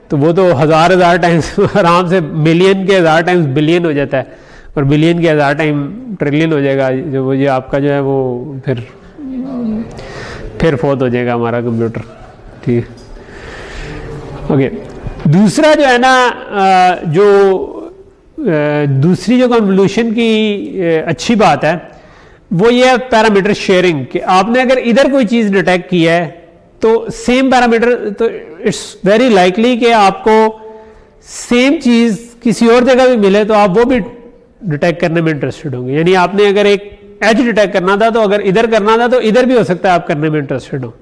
S1: तो वो तो हजार टाइम्स आराम से मिलियन के 1000 टाइम्स बिलियन हो जाता है, और बिलियन के 1000 टाइम ट्रिलियन हो जाएगा। जो वो ये आपका जो है वो फिर फोत हो जाएगा हमारा कंप्यूटर। ठीक है, ओके। दूसरा जो है ना दूसरी जो कन्वोल्यूशन की अच्छी बात है वो ये है पैरामीटर शेयरिंग। कि आपने अगर इधर कोई चीज़ डिटेक्ट की है तो सेम पैरामीटर, तो इट्स वेरी लाइकली कि आपको सेम चीज़ किसी और जगह भी मिले तो आप वो भी डिटेक्ट करने में इंटरेस्टेड होंगे। यानी आपने अगर एक एज डिटेक्ट करना था तो अगर इधर करना था तो इधर भी हो सकता है आप करने में इंटरेस्टेड हो।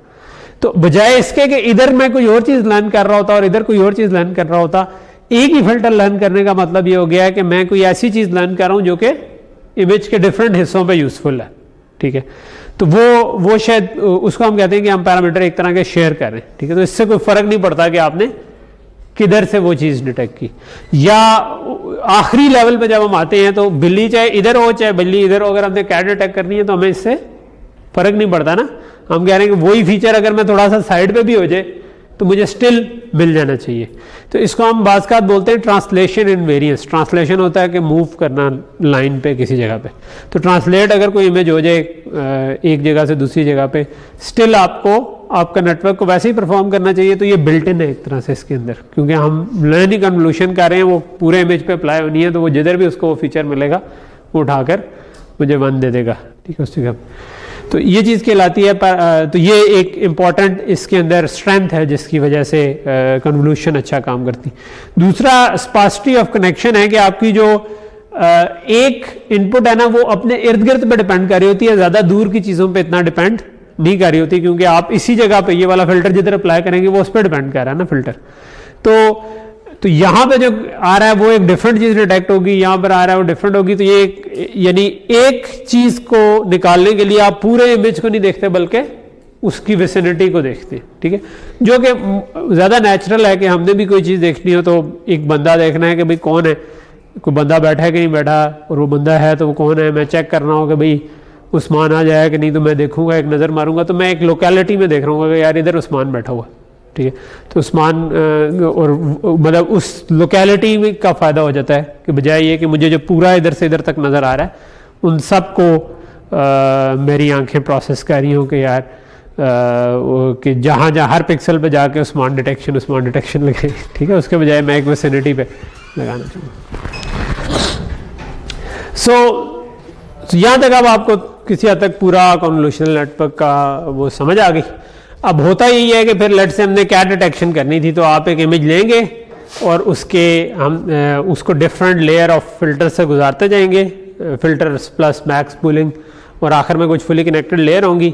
S1: तो बजाय इसके कि इधर मैं कोई और चीज़ लर्न कर रहा होता और इधर कोई और चीज़ लर्न कर रहा होता, एक ही फिल्टर लर्न करने का मतलब ये हो गया है कि मैं कोई ऐसी चीज़ लर्न कर रहा हूँ जो कि इमेज के डिफरेंट हिस्सों पे यूजफुल है। ठीक है, तो वो शायद उसको हम कहते हैं कि हम पैरामीटर एक तरह के शेयर कर रहे हैं। ठीक है, तो इससे कोई फर्क नहीं पड़ता कि आपने किधर से वो चीज़ डिटेक्ट की। या आखिरी लेवल पे जब हम आते हैं तो बिल्ली चाहे इधर हो चाहे बिल्ली इधर हो, अगर हमने कैट डिटेक्ट करनी है तो हमें इससे फर्क नहीं पड़ता ना। हम कह रहे हैं कि वही फीचर अगर मैं थोड़ा सा साइड पे भी हो जाए तो मुझे स्टिल मिल जाना चाहिए। तो इसको हम बाज़ बोलते हैं ट्रांसलेशन इन वेरिएंस। ट्रांसलेशन होता है कि मूव करना लाइन पे किसी जगह पे। तो ट्रांसलेट अगर कोई इमेज हो जाए एक जगह से दूसरी जगह पे, स्टिल आपको आपका नेटवर्क को वैसे ही परफॉर्म करना चाहिए। तो ये बिल्ट इन है एक तरह से इसके अंदर, क्योंकि हम लर्निंग कन्वोल्यूशन कर रहे हैं, वो पूरे इमेज पे अप्लाई होनी है, तो वो जिधर भी उसको वो फीचर मिलेगा वो उठाकर मुझे 1 दे देगा। ठीक है, उस जगह तो ये चीज़ कहलाती है। तो ये एक इम्पॉर्टेंट इसके अंदर स्ट्रेंथ है जिसकी वजह से कन्वोल्यूशन अच्छा काम करती। दूसरा स्पार्सिटी ऑफ कनेक्शन है कि आपकी जो एक इनपुट है ना वो अपने इर्द गिर्द पे डिपेंड कर रही होती है, ज़्यादा दूर की चीज़ों पे इतना डिपेंड नहीं कर रही होती, क्योंकि आप इसी जगह पे ये वाला फिल्टर जिधर अप्लाई करेंगे वो उस पर डिपेंड कर रहा है ना फिल्टर। तो यहाँ पे जो आ रहा है वो एक डिफरेंट चीज़ डिटेक्ट होगी, यहाँ पर आ रहा है वो डिफरेंट होगी। तो ये यानी एक चीज़ को निकालने के लिए आप पूरे इमेज को नहीं देखते बल्कि उसकी विसिनिटी को देखते हैं। ठीक है, जो कि ज़्यादा नेचुरल है कि हमने भी कोई चीज़ देखनी हो तो एक बंदा देखना है कि भाई कौन है, कोई बंदा बैठा है कि नहीं बैठा, और वो बंदा है तो वो कौन है, मैं चेक करना हो कि भाई उस्मान आ जाए कि नहीं, तो मैं देखूंगा, एक नज़र मारूंगा, तो मैं एक लोकेलिटी में देख रहा हूँ कि यार इधर उस्मान बैठा हुआ। ठीक है, तो उस्मान और मतलब उस लोकेलिटी में का फ़ायदा हो जाता है कि बजाय ये कि मुझे जो पूरा इधर से इधर तक नज़र आ रहा है उन सब को मेरी आंखें प्रोसेस कर रही हूँ कि यार कि जहाँ जहाँ हर पिक्सल पे जाके उस्मान डिटेक्शन लगे, ठीक है, उसके बजाय मैं एक विसिनिटी पे लगाना चाहूँगा। सो यहाँ तक अब आपको किसी हद तक पूरा कन्वोल्यूशनल नेटवर्क का वो समझ आ गई। अब होता यही है कि फिर लेट से हमने क्या डिटेक्शन करनी थी, तो आप एक इमेज लेंगे और उसके हम उसको डिफरेंट लेयर ऑफ फिल्टर से गुजारते जाएंगे, फिल्टर्स प्लस मैक्स पूलिंग, और आखिर में कुछ फुली कनेक्टेड लेयर होंगी,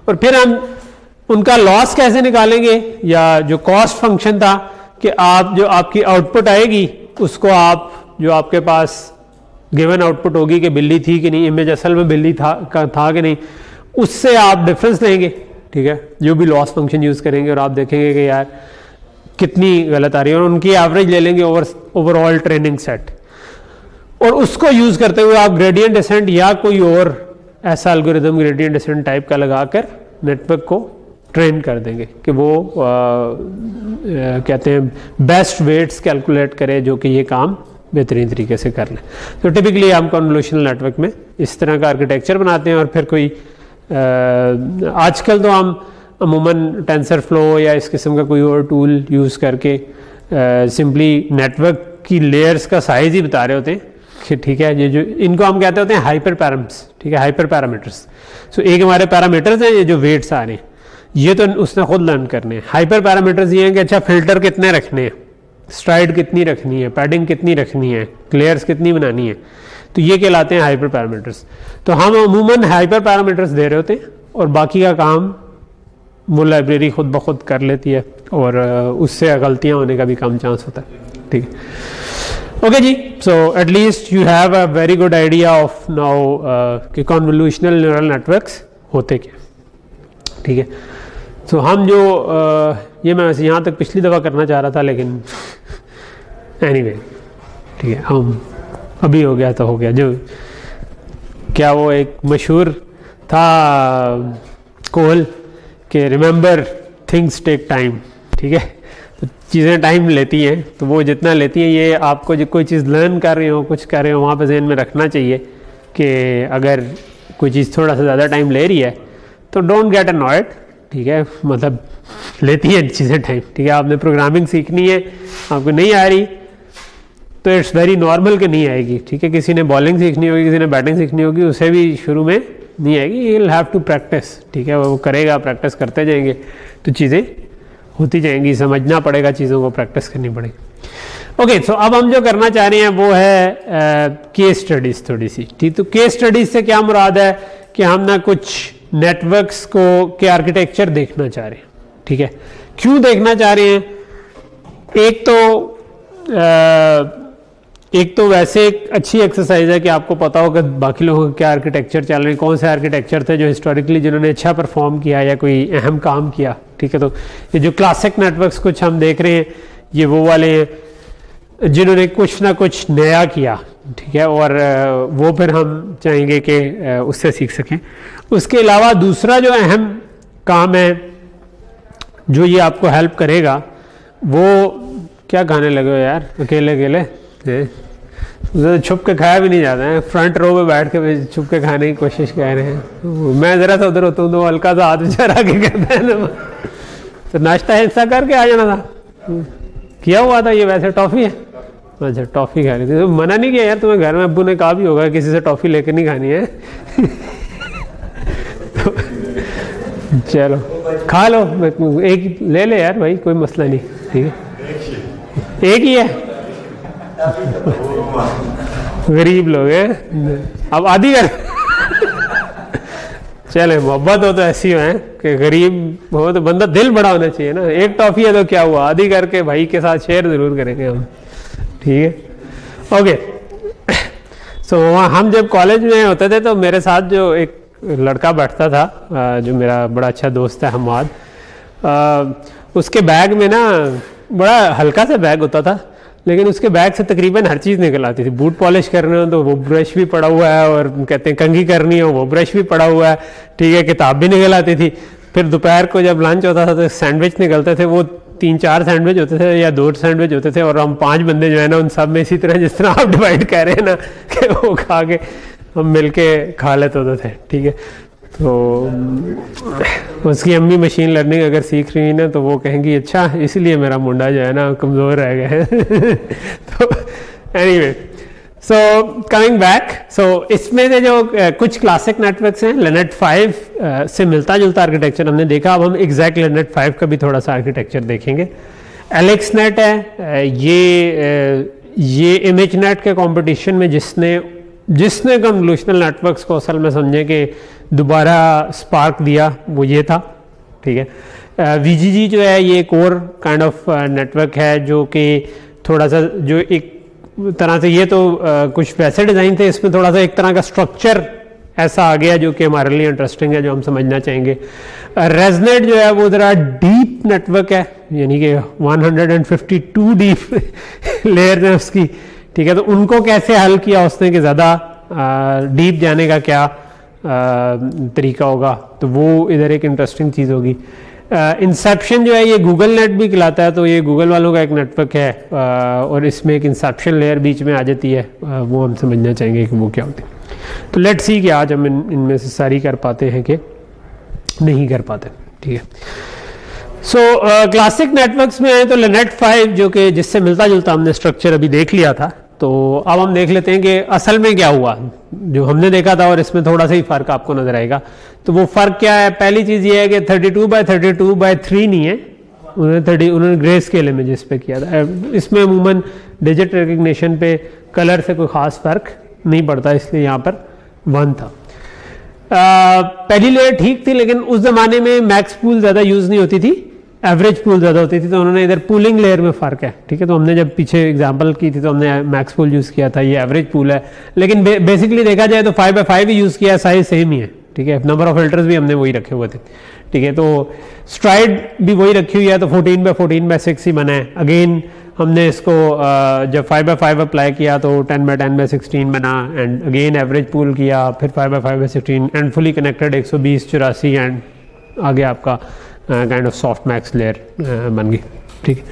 S1: और फिर हम उनका लॉस कैसे निकालेंगे, या जो कॉस्ट फंक्शन था कि आप जो आपकी आउटपुट आएगी उसको आप जो आपके पास गिवन आउटपुट होगी कि बिल्ली थी कि नहीं, इमेज असल में बिल्ली था कि नहीं, उससे आप डिफरेंस लेंगे, ठीक है, जो भी लॉस फंक्शन यूज़ करेंगे, और आप देखेंगे कि यार कितनी गलत आ रही है, और उनकी एवरेज ले लेंगे ओवरऑल ट्रेनिंग सेट, और उसको यूज़ करते हुए आप ग्रेडियंट डिसेंट या कोई और ऐसा एल्गोरिदम ग्रेडियंट डिसेंट टाइप का लगाकर नेटवर्क को ट्रेन कर देंगे कि वो कहते हैं बेस्ट वेट्स कैलकुलेट करे जो कि ये काम बेहतरीन तरीके से कर लें। तो टिपिकली हम कन्वोल्यूशनल नेटवर्क में इस तरह का आर्किटेक्चर बनाते हैं, और फिर कोई आजकल तो हम अमूमन टेंसर फ्लो या इस किस्म का कोई और टूल यूज़ करके सिंपली नेटवर्क की लेयर्स का साइज ही बता रहे होते हैं कि ठीक है, ये जो इनको हम कहते होते हैं हाइपर पैराम्स, ठीक है, हाइपर पैरामीटर्स। सो एक हमारे पैरामीटर्स हैं, ये जो वेट्स आ रहे हैं ये तो उसने खुद लर्न करने हैं। हाइपर पैरामीटर्स ये हैं कि अच्छा फिल्टर कितने रखने हैं, स्ट्राइड कितनी रखनी है, पैडिंग कितनी रखनी है, क्लेयर्स कितनी बनानी है, तो ये कहलाते हैं हाइपर पैरामीटर्स। तो हम अमूमन हाइपर पैरामीटर्स दे रहे होते हैं, और बाकी का काम वो लाइब्रेरी खुद ब खुद कर लेती है, और उससे गलतियाँ होने का भी कम चांस होता है, ठीक है। ओके जी, so at least you have a very good idea of now कि कन्वोल्यूशनल न्यूरल नेटवर्क्स होते क्या, ठीक है। तो हम जो ये मैं वैसे यहाँ तक पिछली दफ़ा करना चाह रहा था, लेकिन एनीवे ठीक है, हम अभी हो गया तो हो गया। जो क्या वो एक मशहूर था कोल कि रिमेंबर थिंग्स टेक टाइम, ठीक है, तो चीज़ें टाइम लेती हैं, तो वो जितना लेती हैं ये आपको जो कोई चीज़ लर्न कर रहे हो, कुछ कर रहे हो, वहाँ पे ज़हन में रखना चाहिए कि अगर कोई चीज़ थोड़ा सा ज़्यादा टाइम ले रही है तो डोंट गेट अनॉयड, ठीक है, मतलब लेती हैं चीज़ें टाइम, ठीक है। आपने प्रोग्रामिंग सीखनी है, आपको नहीं आ रही तो इट्स वेरी नॉर्मल कि नहीं आएगी, ठीक है। किसी ने बॉलिंग सीखनी होगी, किसी ने बैटिंग सीखनी होगी, उसे भी शुरू में नहीं आएगी, you will have to practice, ठीक है, वो करेगा, प्रैक्टिस करते जाएंगे तो चीज़ें होती जाएंगी, समझना पड़ेगा, चीज़ों को प्रैक्टिस करनी पड़ेगी। ओके, सो अब हम जो करना चाह रहे हैं वो है केस स्टडीज़ थोड़ी सी, ठीक। तो केस स्टडीज़ से क्या मुराद है कि हम ना कुछ नेटवर्क्स को के आर्किटेक्चर देखना चाह रहे हैं, ठीक है। क्यों देखना चाह रहे हैं, एक तो वैसे एक अच्छी एक्सरसाइज है कि आपको पता हो कि बाकी लोगों के क्या आर्किटेक्चर चल रहे हैं, कौन से आर्किटेक्चर थे जो हिस्टोरिकली जिन्होंने अच्छा परफॉर्म किया या कोई अहम काम किया, ठीक है। तो ये जो क्लासिक नेटवर्क्स कुछ हम देख रहे हैं ये वो वाले हैं जिन्होंने कुछ ना कुछ नया किया, ठीक है, और वो फिर हम चाहेंगे कि उससे सीख सकें। उसके अलावा दूसरा जो अहम काम है जो ये आपको हेल्प करेगा, वो क्या खाने लगे हो यार अकेले अकेले, छुप के खाया भी नहीं जाता है, फ्रंट रो में बैठ के छुप के खाने की कोशिश कर रहे हैं। मैं ज़रा सा उधर होता हूँ तो हल्का सा हाथ विचार आगे करता है ना, तो नाश्ता हिस्सा करके आ जाना था, किया हुआ था। ये वैसे टॉफ़ी है, अच्छा टॉफ़ी खा रही थी, तो मना नहीं किया यार, तुम्हें घर में अब्बू ने कहा भी होगा किसी से टॉफ़ी लेकर नहीं खानी है तो चलो खा लो, एक ले ले यार भाई, कोई मसला नहीं, ठीक है, एक ही है गरीब लोग हैं, अब आधी कर चले, मोहब्बत हो तो ऐसी हो है कि गरीब हो तो बंदा दिल बड़ा होना चाहिए ना, एक टॉफी है तो क्या हुआ, आधी करके भाई के साथ शेयर जरूर करेंगे हम, ठीक है। ओके, सो हम जब कॉलेज में होते थे तो मेरे साथ जो एक लड़का बैठता था जो मेरा बड़ा अच्छा दोस्त है हमाद, उसके बैग में ना बड़ा हल्का सा बैग होता था, लेकिन उसके बैग से तकरीबन हर चीज़ निकल आती थी। बूट पॉलिश करने हो तो वो ब्रश भी पड़ा हुआ है, और कहते हैं कंघी करनी हो वो ब्रश भी पड़ा हुआ है, ठीक है, किताब भी निकल आती थी। फिर दोपहर को जब लंच होता था तो सैंडविच निकलते थे, वो 3-4 सैंडविच होते थे या 2 सैंडविच होते थे, और हम 5 बंदे जो है ना उन सब में इसी तरह जिस तरह आप डिवाइड कर रहे हैं ना कि वो खा के हम मिलके खा लेते होते थे, ठीक है। तो उसकी अम्मी मशीन लर्निंग अगर सीख रही है ना तो वो कहेंगी अच्छा इसलिए मेरा मुंडा जो है ना कमज़ोर रह गया है। तो एनीवे, सो कमिंग बैक, सो इसमें से जो कुछ क्लासिक नेटवर्क्स हैं, LANet 5 से मिलता जुलता आर्किटेक्चर हमने देखा। अब हम एग्जैक्ट LANet 5 का भी थोड़ा सा आर्किटेक्चर देखेंगे। AlexNet है, ये ImageNet के कंपटीशन में जिसने कन्वोल्यूशनल नेटवर्क्स को असल में समझे कि दोबारा स्पार्क दिया वो ये था, ठीक है। VGG जो है ये कोर काइंड ऑफ नेटवर्क है जो कि थोड़ा सा जो एक तरह से ये तो कुछ वैसे डिज़ाइन थे, इसमें थोड़ा सा एक तरह का स्ट्रक्चर ऐसा आ गया जो कि हमारे लिए इंटरेस्टिंग है, जो हम समझना चाहेंगे। ResNet जो है वो ज़रा डीप नेटवर्क है, यानी कि 152 डीप लेयर है उसकी, ठीक है। तो उनको कैसे हल किया उसने कि ज़्यादा डीप जाने का क्या तरीका होगा, तो वो इधर एक इंटरेस्टिंग चीज़ होगी। इंसेप्शन जो है ये गूगल नेट भी कहलाता है, तो ये गूगल वालों का एक नेटवर्क है और इसमें एक इंसेप्शन लेयर बीच में आ जाती है, वो हम समझना चाहेंगे कि वो क्या होती है। तो लेट्स सी कि आज हम इनमें से सारी कर पाते हैं कि नहीं कर पाते, ठीक है। सो क्लासिक नेटवर्क्स में आए तो LANet 5 जो कि जिससे मिलता जुलता हमने स्ट्रक्चर अभी देख लिया था, तो अब हम देख लेते हैं कि असल में क्या हुआ जो हमने देखा था और इसमें थोड़ा सा ही फ़र्क आपको नज़र आएगा। तो वो फ़र्क क्या है? पहली चीज़ ये है कि 32x32x3 नहीं है, उन्होंने ग्रे स्केल इमेजेस पे किया था। इसमें अमूमन डिजिट रिकग्निशन पे कलर से कोई ख़ास फ़र्क नहीं पड़ता, इसलिए यहाँ पर 1 था। पहली लेयर ठीक थी, लेकिन उस ज़माने में मैक्स पूल ज़्यादा यूज़ नहीं होती थी, एवरेज पूल ज़्यादा होती थी, तो उन्होंने इधर पूलिंग लेयर में फ़र्क है, ठीक है। तो हमने जब पीछे एग्जांपल की थी तो हमने मैक्स पूल यूज़ किया था, ये एवरेज पूल है। लेकिन बेसिकली देखा जाए तो 5x5 ही यूज़ किया, साइज सेम ही है, ठीक है। नंबर ऑफ फिल्टर्स भी हमने वही रखे हुए थे, ठीक है। तो स्ट्राइड भी वही रखी हुई है, तो 14x14x6 ही बना है। अगेन हमने इसको जब 5x5 अप्लाई किया तो 10x10x16 बना, एंड अगेन एवरेज पूल किया, फिर 5x5x16 and fully connected 120 84 and आगे आपका kind of soft max layer बन गई, ठीक है।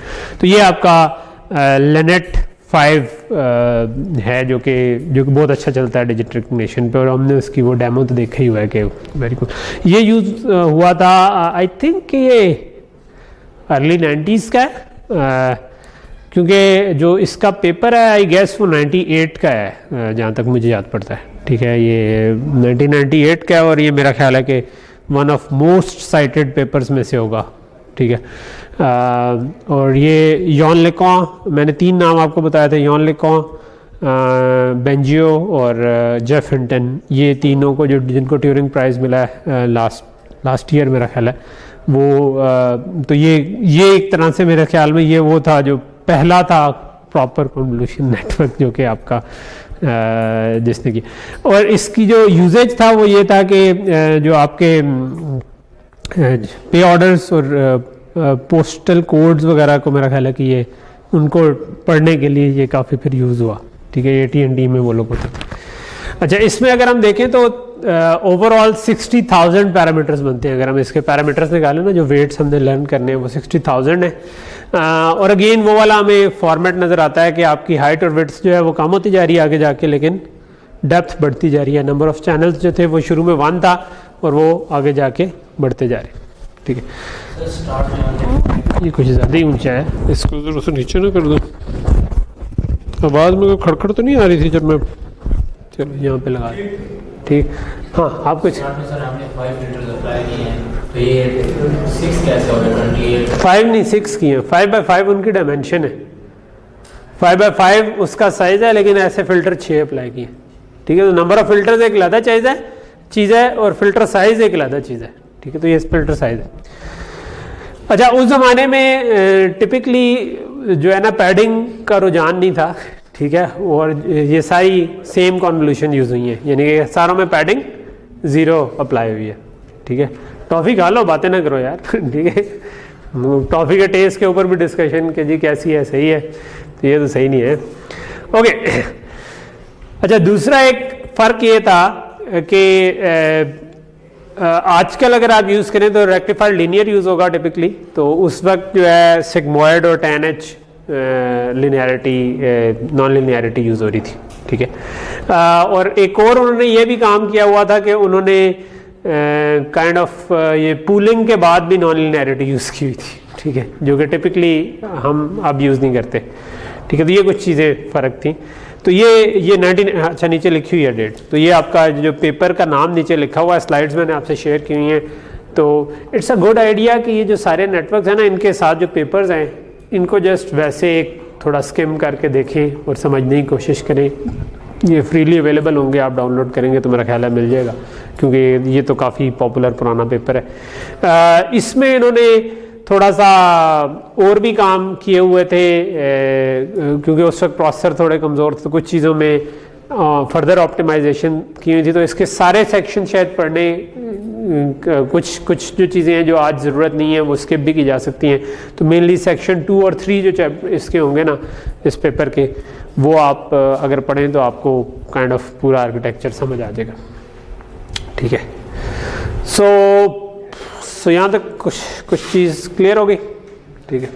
S1: तो ये आपका LANet 5 है जो कि बहुत अच्छा चलता है डिजिट रिकग्निशन पे, और हमने उसकी वो डेमो तो देखा ही हुआ है कि वेरी गुड। ये यूज़ हुआ था आई थिंक ये अर्ली 90s का है, क्योंकि जो इसका पेपर है आई गेस वो 98 का है जहाँ तक मुझे याद पड़ता है, ठीक है। ये 1998 का है और ये मेरा ख्याल है कि one of most cited papers में से होगा, ठीक है। और ये यॉन लेकॉन, मैंने 3 नाम आपको बताया थे, यॉन लेकॉन, बेंजियो और जेफ हिंटन, ये तीनों को जिनको ट्यूरिंग प्राइज़ मिला है लास्ट ईयर मेरा ख्याल है वो। तो ये एक तरह से मेरे ख्याल में ये वो था जो पहला था प्रॉपर कन्वोल्यूशन नेटवर्क जो कि आपका जिसने की। और इसकी जो यूजेज था वो ये था कि जो आपके पे ऑर्डर्स और पोस्टल कोड्स वगैरह को मेरा ख्याल है कि ये उनको पढ़ने के लिए ये काफ़ी फिर यूज़ हुआ, ठीक है। AT&T में वो लोग होते थे। अच्छा, इसमें अगर हम देखें तो ओवरऑल 60,000 पैरामीटर्स बनते हैं। अगर हम इसके पैरामीटर्स निकालें ना, जो वेट्स हमने लर्न करने हैं वो 60,000 है। और अगेन वो वाला हमें फॉर्मेट नज़र आता है कि आपकी हाइट और विड्थ जो है वो कम होती जा रही है आगे जाके, लेकिन डेप्थ बढ़ती जा रही है। नंबर ऑफ चैनल्स जो थे वो शुरू में 1 था और वो आगे जाके बढ़ते जा रहे, ठीक है। ये कुछ ज़्यादा ही ऊंचा है, इसको ज़रूर से नीचे ना कर दो। आवाज़ में कोई खड़खड़ तो नहीं आ रही थी जब मैं, चलो यहाँ पे लगा, ठीक। हाँ, आप कुछ 5 नहीं 6 की है। 5x5 उनकी डायमेंशन है, 5x5 उसका साइज है, लेकिन ऐसे फिल्टर 6 अप्लाई किए, ठीक है। तो नंबर ऑफ फिल्टर्स एक अलग चीज़ है और फिल्टर साइज एक अलग चीज़ है, ठीक है। तो ये फिल्टर साइज है। अच्छा, उस ज़माने में टिपिकली जो है ना पैडिंग का रुझान नहीं था, ठीक है। और ये सारी सेम कन्वोल्यूशन यूज़ हुई है, यानी कि सारों में पैडिंग 0 अप्लाई हुई है, ठीक है। टॉफ़ी खा लो, बातें ना करो यार, ठीक है। टॉफ़ी के टेस्ट के ऊपर भी डिस्कशन कि जी कैसी है, सही है, तो ये तो सही नहीं है, ओके। अच्छा, दूसरा एक फ़र्क ये था कि आजकल अगर आप यूज़ करें तो रेक्टिफाइड लीनियर यूज़ होगा टिपिकली, तो उस वक्त जो है सिग्मोइड और 10H linearity non linearity use हो रही थी, ठीक है। और एक और उन्होंने ये भी काम किया हुआ था कि उन्होंने काइंड ऑफ ये पूलिंग के बाद भी नॉन लिनियरिटी यूज़ की हुई थी, ठीक है, जो कि टिपिकली हम अब यूज़ नहीं करते, ठीक है। तो ये कुछ चीज़ें फ़र्क थी। तो ये 19 अच्छा नीचे लिखी हुई है डेट, तो ये आपका जो पेपर का नाम नीचे लिखा हुआ है, स्लाइड्स मैंने आपसे शेयर की हुई हैं। तो इट्स अ गुड आइडिया कि ये जो सारे नेटवर्क्स हैं ना, इनके साथ जो पेपर्स हैं इनको जस्ट वैसे एक थोड़ा स्किम करके देखें और समझने की कोशिश करें। ये फ्रीली अवेलेबल होंगे, आप डाउनलोड करेंगे तो मेरा ख्याल है मिल जाएगा, क्योंकि ये तो काफ़ी पॉपुलर पुराना पेपर है। इसमें इन्होंने थोड़ा सा और भी काम किए हुए थे, क्योंकि उस वक्त प्रोसेसर थोड़े कमज़ोर थे, तो कुछ चीज़ों में फर्दर ऑप्टिमाइजेशन की हुई थी। तो इसके सारे सेक्शन शायद पढ़ने, कुछ जो चीज़ें हैं जो आज ज़रूरत नहीं है वो स्किप भी की जा सकती हैं। तो मेनली सेक्शन 2 और 3 जो चैप्टर इसके होंगे ना इस पेपर के, वो आप अगर पढ़ें तो आपको काइंड ऑफ पूरा आर्किटेक्चर समझ आ जाएगा, ठीक है। सो यहाँ तक कुछ चीज़ क्लियर हो गई, ठीक है।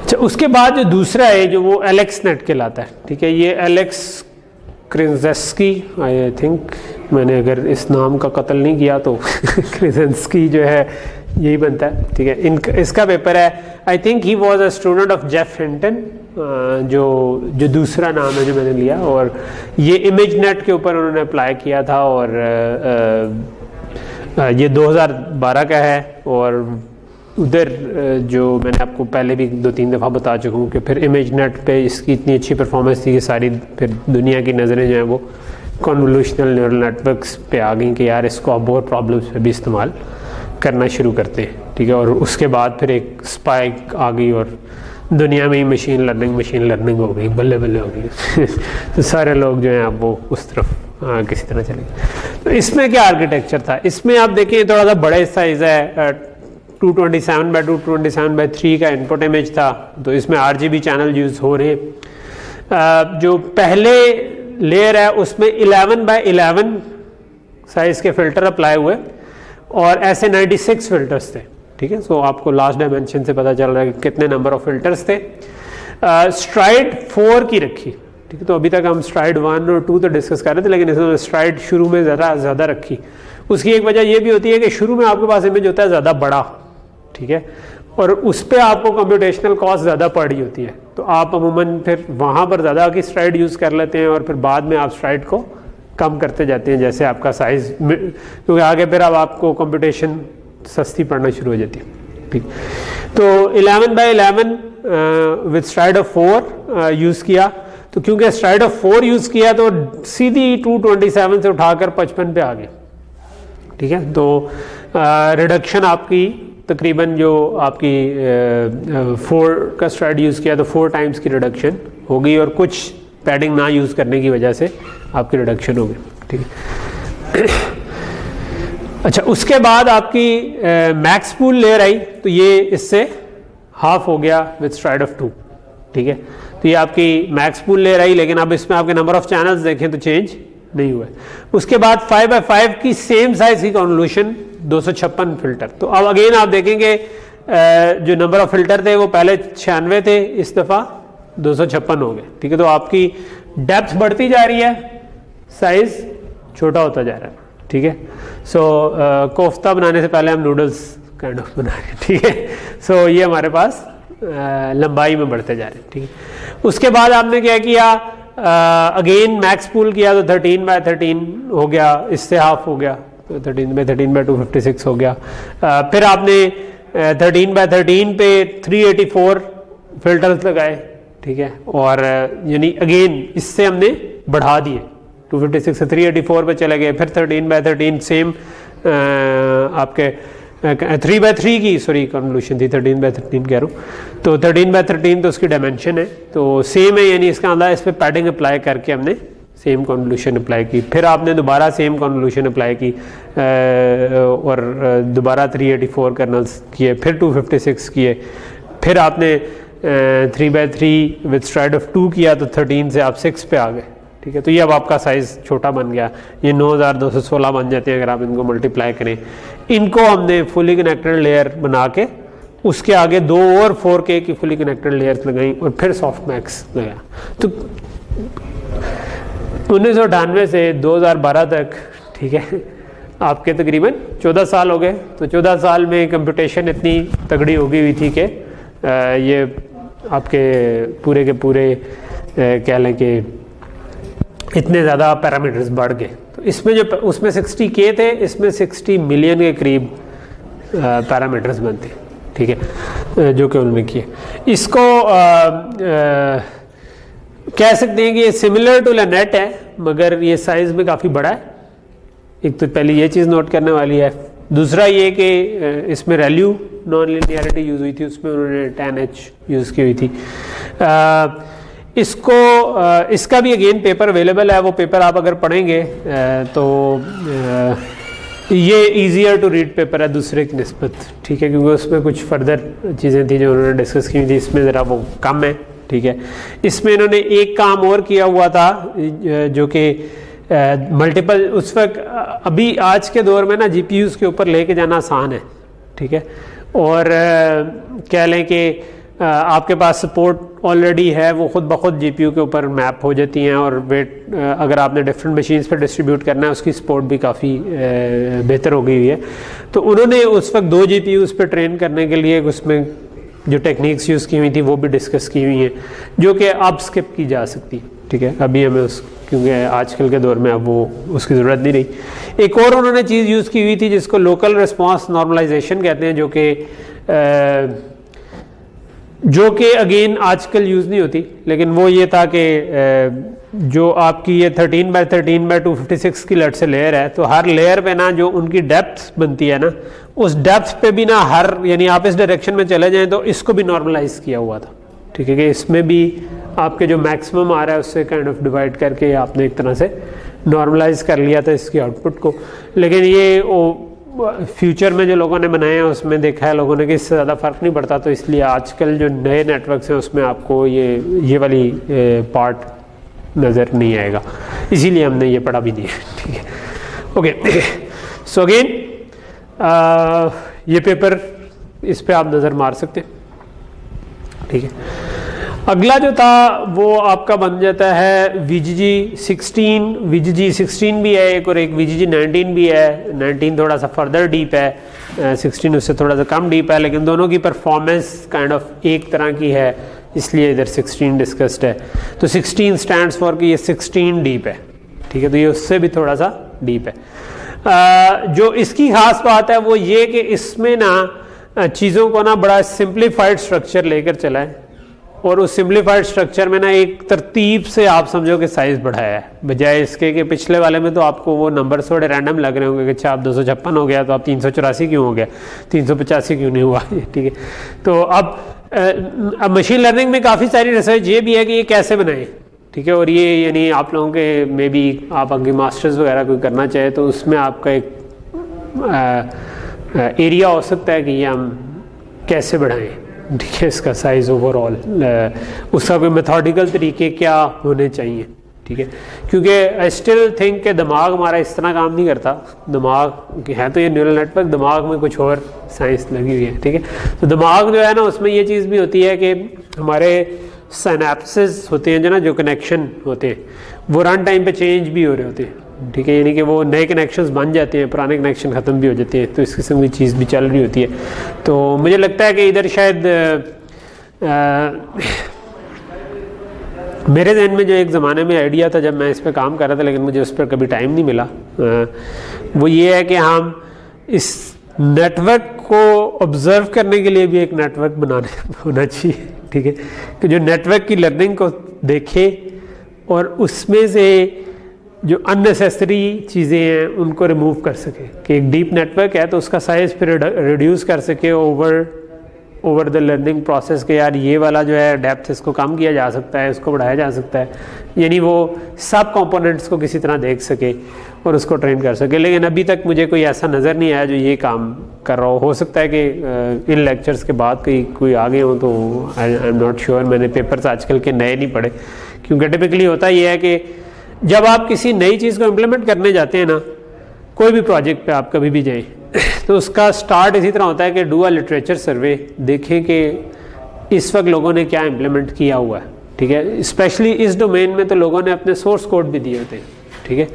S1: अच्छा, उसके बाद जो दूसरा है जो वो एलेक्स नेट कहलाता है, ठीक है। ये एलेक्स क्रिंजेस्की, आई थिंक मैंने अगर इस नाम का कत्ल नहीं किया तो क्रिंजेस्की जो है यही बनता है, ठीक है। इसका पेपर है, I think he was a student of Jeff Hinton, जो दूसरा नाम है जो मैंने लिया, और ये इमेज नेट के ऊपर उन्होंने अप्लाई किया था, और ये 2012 का है। और उधर जो मैंने आपको पहले भी 2-3 दफ़ा बता चुका हूँ कि फिर इमेज नेट पे इसकी इतनी अच्छी परफॉर्मेंस थी कि सारी फिर दुनिया की नज़रें जो हैं वो कन्वोल्यूशनल न्यूरल नेटवर्क्स पे आ गई कि यार इसको अब और प्रॉब्लम्स पे भी इस्तेमाल करना शुरू करते हैं, ठीक है। और उसके बाद फिर एक स्पाइक आ गई और दुनिया में ही मशीन लर्निंग हो गई, बल्ले बल्ले हो गई तो सारे लोग जो हैं अब वो उस तरफ किसी तरह चले गए। तो इसमें क्या आर्किटेक्चर था, इसमें आप देखें थोड़ा सा बड़े साइज़ है, 227x227x3 का इनपुट इमेज था। तो इसमें RGB चैनल यूज़ हो रहे हैं। जो पहले लेयर है उसमें 11x11 साइज़ के फ़िल्टर अप्लाई हुए, और ऐसे 96 फ़िल्टर्स थे, ठीक है। सो आपको लास्ट डायमेंशन से पता चल रहा है कि कितने नंबर ऑफ फ़िल्टर्स थे। स्ट्राइड 4 की रखी, ठीक है। तो अभी तक हम स्ट्राइड 1 और 2 तो डिस्कस कर रहे थे, लेकिन इसमें स्ट्राइड शुरू में ज़्यादा रखी। उसकी एक वजह यह भी होती है कि शुरू में आपके पास इमेज होता है ज़्यादा बड़ा, ठीक है, और उस पर आपको कंप्यूटेशनल कॉस्ट ज़्यादा पड़ रही होती है, तो आप अमूमन फिर वहाँ पर ज़्यादा की स्ट्राइड यूज़ कर लेते हैं, और फिर बाद में आप स्ट्राइड को कम करते जाते हैं जैसे आपका साइज़, क्योंकि आगे फिर अब आपको कंप्यूटेशन सस्ती पड़ना शुरू हो जाती है, ठीक। तो 11x11 with STRIDE of 4 use किया। तो क्योंकि स्ट्राइड ऑफ 4 यूज़ किया तो सीधी 227 से उठाकर 55 पे आ गए, ठीक है। तो रिडक्शन आपकी तकरीबन जो आपकी 4 का स्ट्राइड यूज़ किया तो 4 टाइम्स की रिडक्शन हो गई, और कुछ पैडिंग ना यूज़ करने की वजह से आपकी रिडक्शन हो गई, ठीक है। अच्छा, उसके बाद आपकी मैक्स पूल लेयर आई, तो ये इससे हाफ हो गया विद स्ट्राइड ऑफ 2, ठीक है। तो ये आपकी मैक्स पूल लेयर आई, लेकिन अब इसमें आपके नंबर ऑफ चैनल्स देखें तो चेंज नहीं हुआ। उसके बाद 5x5 की सेम साइज की कन्वोल्यूशन 256 फिल्टर। तो अब अगेन आप देखेंगे जो नंबर ऑफ फिल्टर थे वो पहले 96 थे, इस दफ़ा 256 हो गए, ठीक है। तो आपकी डेप्थ बढ़ती जा रही है, साइज छोटा होता जा रहा है, ठीक है। सो कोफ्ता बनाने से पहले हम नूडल्स काइंड ऑफ बना रहे हैं, ठीक है। सो ये हमारे पास लंबाई में बढ़ते जा रहे हैं, ठीक है। उसके बाद आपने क्या किया, अगेन मैक्स पूल किया तो 13x13 हो गया, इससे हाफ हो गया, तो 13x13 हो गया। फिर आपने 13x13 पे 384 फिल्टर्स लगाए, ठीक है, और यानी अगेन इससे हमने बढ़ा दिए, 256 से 384 पे चले गए। फिर 13x13 सेम आपके 3x3 की कन्वोल्यूशन थी, 13x13 कह रहा हूँ, तो 13x13 तो उसकी डायमेंशन है, तो सेम है, यानी इसका अंदर इस पर पैडिंग अप्लाई करके हमने सेम कन्वोल्यूशन अप्लाई की। फिर आपने दोबारा सेम कन्वोल्यूशन अप्लाई की और दोबारा 384 कर्नल्स किए, फिर 256 किए, फिर आपने 3x3 विद स्ट्राइड ऑफ 2 किया तो 13 से आप 6 पे आ गए, ठीक है। तो ये अब आपका साइज़ छोटा बन गया, ये 9216 बन जाते हैं अगर आप इनको मल्टीप्लाई करें। इनको हमने फुली कनेक्टेड लेयर बना के उसके आगे 2 और 4K की फुली कनेक्टेड लेयर्स लगाई और फिर सॉफ्ट मैक्स लगाया। तो 1998 से 2012 तक, ठीक है, आपके तकरीबन 14 साल हो गए। तो 14 साल में कंप्यूटेशन इतनी तगड़ी हो गई हुई थी कि ये आपके पूरे के पूरे कह लें कि इतने ज़्यादा पैरामीटर्स बढ़ गए। तो इसमें जो उसमें 60K थे, इसमें 60 मिलियन के करीब पैरामीटर्स बनते, ठीक है, जो कि उन्होंने किए। इसको कह सकते हैं कि ये सिमिलर टू नेट है, मगर ये साइज़ में काफ़ी बड़ा है। एक तो पहले ये चीज़ नोट करने वाली है। दूसरा ये कि इसमें रेल्यू नॉन लिनियरिटी यूज़ हुई थी, उसमें उन्होंने 10H यूज़ की हुई थी। इसका भी अगेन पेपर अवेलेबल है। वो पेपर आप अगर पढ़ेंगे तो ये ईजियर टू रीड पेपर है दूसरे की निस्बत, ठीक है, क्योंकि उसमें कुछ फर्दर चीज़ें थी जो उन्होंने डिस्कस की हुई थी, इसमें ज़रा वो कम है, ठीक है। इसमें इन्होंने एक काम और किया हुआ था जो कि मल्टीपल, उस वक्त अभी आज के दौर में ना GPUs के ऊपर लेके जाना आसान है, ठीक है, और कह लें कि आपके पास सपोर्ट ऑलरेडी है, वो खुद ब खुद GPU के ऊपर मैप हो जाती हैं, और वेट अगर आपने डिफरेंट मशीन्स पर डिस्ट्रीब्यूट करना है उसकी सपोर्ट भी काफ़ी बेहतर हो गई हुई है। तो उन्होंने उस वक्त 2 GPUs पे ट्रेन करने के लिए उसमें जो टेक्निक्स यूज़ की हुई थी वो भी डिस्कस की हुई हैं, जो कि अब स्किप की जा सकती, ठीक है, अभी हमें क्योंकि आजकल के दौर में अब वो उसकी ज़रूरत नहीं रही। एक और उन्होंने चीज़ यूज़ की हुई थी जिसको लोकल रिस्पांस नॉर्मलाइजेशन कहते हैं, जो कि अगेन आजकल यूज़ नहीं होती, लेकिन वो ये था कि जो आपकी ये 13x13x256 की लट से लेयर है, तो हर लेयर पे ना जो उनकी डेप्थ बनती है ना, उस डेप्थ पे भी ना यानी आप इस डायरेक्शन में चले जाएं तो इसको भी नॉर्मलाइज किया हुआ था, ठीक है, कि इसमें भी आपके जो मैक्सिमम आ रहा है उससे काइंड ऑफ डिवाइड करके आपने एक तरह से नॉर्मलाइज कर लिया था इसकी आउटपुट को। लेकिन ये फ्यूचर में जो लोगों ने बनाए हैं उसमें देखा है लोगों ने कि इससे ज़्यादा फ़र्क नहीं पड़ता, तो इसलिए आजकल जो नए नेटवर्क्स हैं उसमें आपको ये वाली पार्ट नज़र नहीं आएगा, इसीलिए हमने ये पढ़ा भी नहीं है, ठीक है। ओके, सो अगेन ये पेपर, इस पे आप नज़र मार सकते हैं, ठीक है। अगला जो था वो आपका बन जाता है VGG 16। VGG 16 भी है एक, और एक VGG 19 भी है। 19 थोड़ा सा फर्दर डीप है, 16 उससे थोड़ा सा कम डीप है, लेकिन दोनों की परफॉर्मेंस काइंड ऑफ एक तरह की है, इसलिए इधर 16 डिस्कस्ड है। तो 16 स्टैंड्स फॉर कि ये 16 डीप है, ठीक है, तो ये उससे भी थोड़ा सा डीप है। जो इसकी खास बात है वो ये कि इसमें ना चीज़ों को ना बड़ा सिंप्लीफाइड स्ट्रक्चर लेकर चला है, और उस सिंप्लीफाइड स्ट्रक्चर में ना एक तरतीब से आप समझो कि साइज़ बढ़ाया है, बजाय इसके कि पिछले वाले में तो आपको वो नंबर थोड़े रैंडम लग रहे होंगे कि अच्छा आप 256 हो गया तो आप 384 क्यों हो गया, 385 क्यों नहीं हुआ, ठीक है। तो अब मशीन लर्निंग में काफ़ी सारी रिसर्च ये भी है कि ये कैसे बनाएं, ठीक है, और ये यानी आप लोगों के मे बी आप आगे मास्टर्स वगैरह कोई करना चाहे तो उसमें आपका एक एरिया हो सकता है कि ये हम कैसे बढ़ाएं, ठीक है, इसका साइज़ ओवरऑल, उसका कोई मेथोडिकल तरीके क्या होने चाहिए, ठीक है, क्योंकि आई स्टिल थिंक कि दिमाग हमारा इस तरह काम नहीं करता। दिमाग है तो ये न्यूरल नेटवर्क, दिमाग में कुछ और साइंस लगी हुई है, ठीक है। तो दिमाग जो है ना उसमें ये चीज़ भी होती है कि हमारे सिनेप्सेस होते हैं जो ना, जो कनेक्शन होते हैं वो रन टाइम पे चेंज भी हो रहे होते हैं, ठीक है, यानी कि वो नए कनेक्शंस बन जाते हैं, पुराने कनेक्शन ख़त्म भी हो जाते हैं, तो इस किस्म की चीज़ भी चल रही होती है। तो मुझे लगता है कि इधर शायद मेरे जहन में जो एक ज़माने में आइडिया था जब मैं इस पर काम कर रहा था, लेकिन मुझे उस पर कभी टाइम नहीं मिला, वो ये है कि हम इस नेटवर्क को ऑब्ज़र्व करने के लिए भी एक नेटवर्क बनाने होना चाहिए, ठीक है, कि जो नेटवर्क की लर्निंग को देखे और उसमें से जो अननेसेसरी चीज़ें हैं उनको रिमूव कर सके, कि एक डीप नेटवर्क है तो उसका साइज़ फिर रिड्यूस कर सके ओवर द लर्निंग प्रोसेस के, यार ये वाला जो है डेप्थ इसको कम किया जा सकता है, इसको बढ़ाया जा सकता है, यानी वो सब कंपोनेंट्स को किसी तरह देख सके और उसको ट्रेन कर सके। लेकिन अभी तक मुझे कोई ऐसा नज़र नहीं आया जो ये काम कर रहा हो सकता है कि इन लेक्चर्स के बाद कोई आगे हो, तो आई एम नॉट श्योर। मैंने पेपर्स आजकल के नए नहीं पढ़े, क्योंकि टिपिकली होता ये है कि जब आप किसी नई चीज़ को इम्प्लीमेंट करने जाते हैं ना, कोई भी प्रोजेक्ट पे आप कभी भी जाएं तो उसका स्टार्ट इसी तरह होता है कि डू अ लिटरेचर सर्वे, देखें कि इस वक्त लोगों ने क्या इम्प्लीमेंट किया हुआ है, ठीक है। स्पेशली इस डोमेन में तो लोगों ने अपने सोर्स कोड भी दिए होते हैं, ठीक है,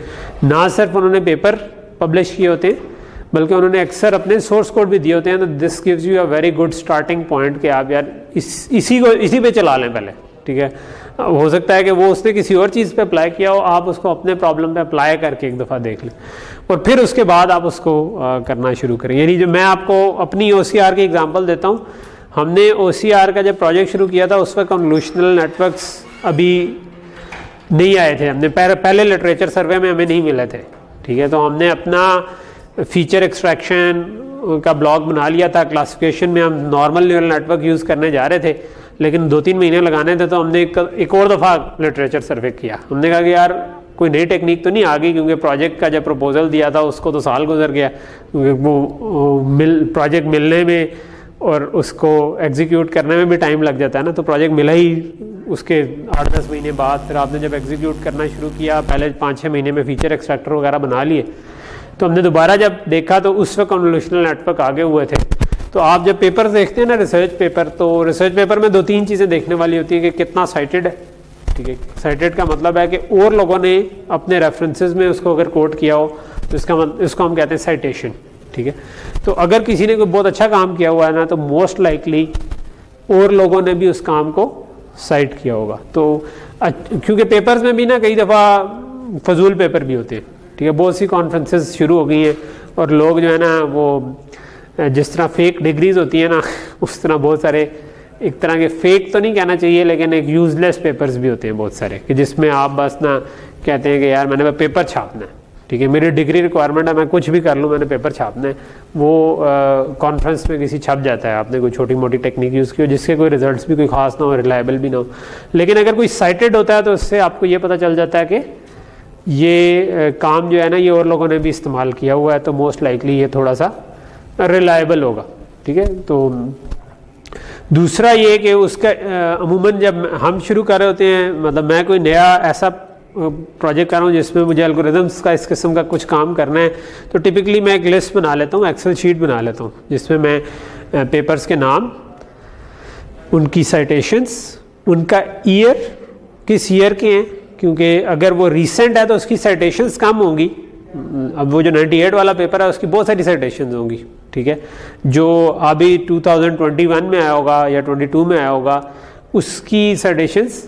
S1: ना सिर्फ उन्होंने पेपर पब्लिश किए होते हैं बल्कि उन्होंने अक्सर अपने सोर्स कोड भी दिए होते हैं। तो this gives you a very good starting point कि आप यार इसी पे चला लें पहले, ठीक है। हो सकता है कि वो उसने किसी और चीज़ पे अप्लाई किया हो, आप उसको अपने प्रॉब्लम पे अप्लाई करके एक दफ़ा देख लें और फिर उसके बाद आप उसको करना शुरू करें। यानी जो मैं आपको अपनी OCR की एग्जांपल देता हूँ, हमने OCR का जब प्रोजेक्ट शुरू किया था उस वक्त कन्वोल्यूशनल नेटवर्क्स अभी नहीं आए थे, हमने पहले लिटरेचर सर्वे में हमें नहीं मिले थे, ठीक है। तो हमने अपना फीचर एक्सट्रैक्शन का ब्लॉग बना लिया था, क्लासिफिकेशन में हम नॉर्मल न्यूरल नेटवर्क यूज़ करने जा रहे थे, लेकिन 2-3 महीने लगाने थे तो हमने एक और दफ़ा लिटरेचर सर्वे किया। हमने कहा कि यार कोई नई टेक्निक तो नहीं आ गई, क्योंकि प्रोजेक्ट का जब प्रपोजल दिया था उसको तो साल गुजर गया, वो प्रोजेक्ट मिलने में और उसको एग्जीक्यूट करने में भी टाइम लग जाता है ना। तो प्रोजेक्ट मिला ही उसके 8-10 महीने बाद, फिर आपने जब एग्जीक्यूट करना शुरू किया, पहले 5-6 महीने में फीचर एक्सट्रैक्टर वगैरह बना लिए, तो हमने दोबारा जब देखा तो उस वक्त कन्वोल्यूशनल नेटवर्क आगे हुए थे। तो आप जब पेपर देखते हैं ना, रिसर्च पेपर, तो रिसर्च पेपर में 2-3 चीज़ें देखने वाली होती है कि कितना साइटेड है, ठीक है। साइटेड का मतलब है कि और लोगों ने अपने रेफरेंसेस में उसको अगर कोट किया हो तो इसको हम कहते हैं साइटेशन, ठीक है। तो अगर किसी ने कोई बहुत अच्छा काम किया हुआ है ना, तो मोस्ट लाइकली और लोगों ने भी उस काम को साइट किया होगा। तो क्योंकि पेपर्स में भी ना कई दफ़ा फजूल पेपर भी होते हैं, ठीक है। बहुत सी कॉन्फ्रेंसेस शुरू हो गई हैं और लोग जो है ना वो जिस तरह फेक डिग्रीज होती है ना उस तरह बहुत सारे, एक तरह के फेक तो नहीं कहना चाहिए लेकिन एक यूजलेस पेपर्स भी होते हैं बहुत सारे, कि जिसमें आप बस ना कहते हैं कि यार मैंने पेपर छापना है, ठीक है, मेरी डिग्री रिक्वायरमेंट है, मैं कुछ भी कर लूँ, मैंने पेपर छापना है। वो कॉन्फ्रेंस में किसी छप जाता है, आपने कोई छोटी मोटी टेक्निक यूज़ की हो जिसके कोई रिजल्ट्स भी कोई खास ना हो, रिलायबल भी ना हो। लेकिन अगर कोई साइटेड होता है तो उससे आपको ये पता चल जाता है कि ये काम जो है ना ये और लोगों ने भी इस्तेमाल किया हुआ है, तो मोस्ट लाइकली ये थोड़ा सा रिलायबल होगा, ठीक है। तो दूसरा ये कि उसका अमूमन जब हम शुरू कर रहे होते हैं, मतलब मैं कोई नया ऐसा प्रोजेक्ट कर रहा हूँ जिसमें मुझे एल्गोरिथम्स का इस किस्म का कुछ काम करना है, तो टिपिकली मैं एक लिस्ट बना लेता हूँ, एक्सेल शीट बना लेता हूँ, जिसमें मैं पेपर्स के नाम, उनकी साइटेशंस, उनका ईयर, किस ईयर के हैं, क्योंकि अगर वो रीसेंट है तो उसकी साइटेशंस कम होंगी। अब वो जो 98 वाला पेपर है उसकी बहुत सारी साइटेशंस होंगी, ठीक है। जो अभी 2021 में आया होगा या 22 में आया होगा उसकी साइटेशंस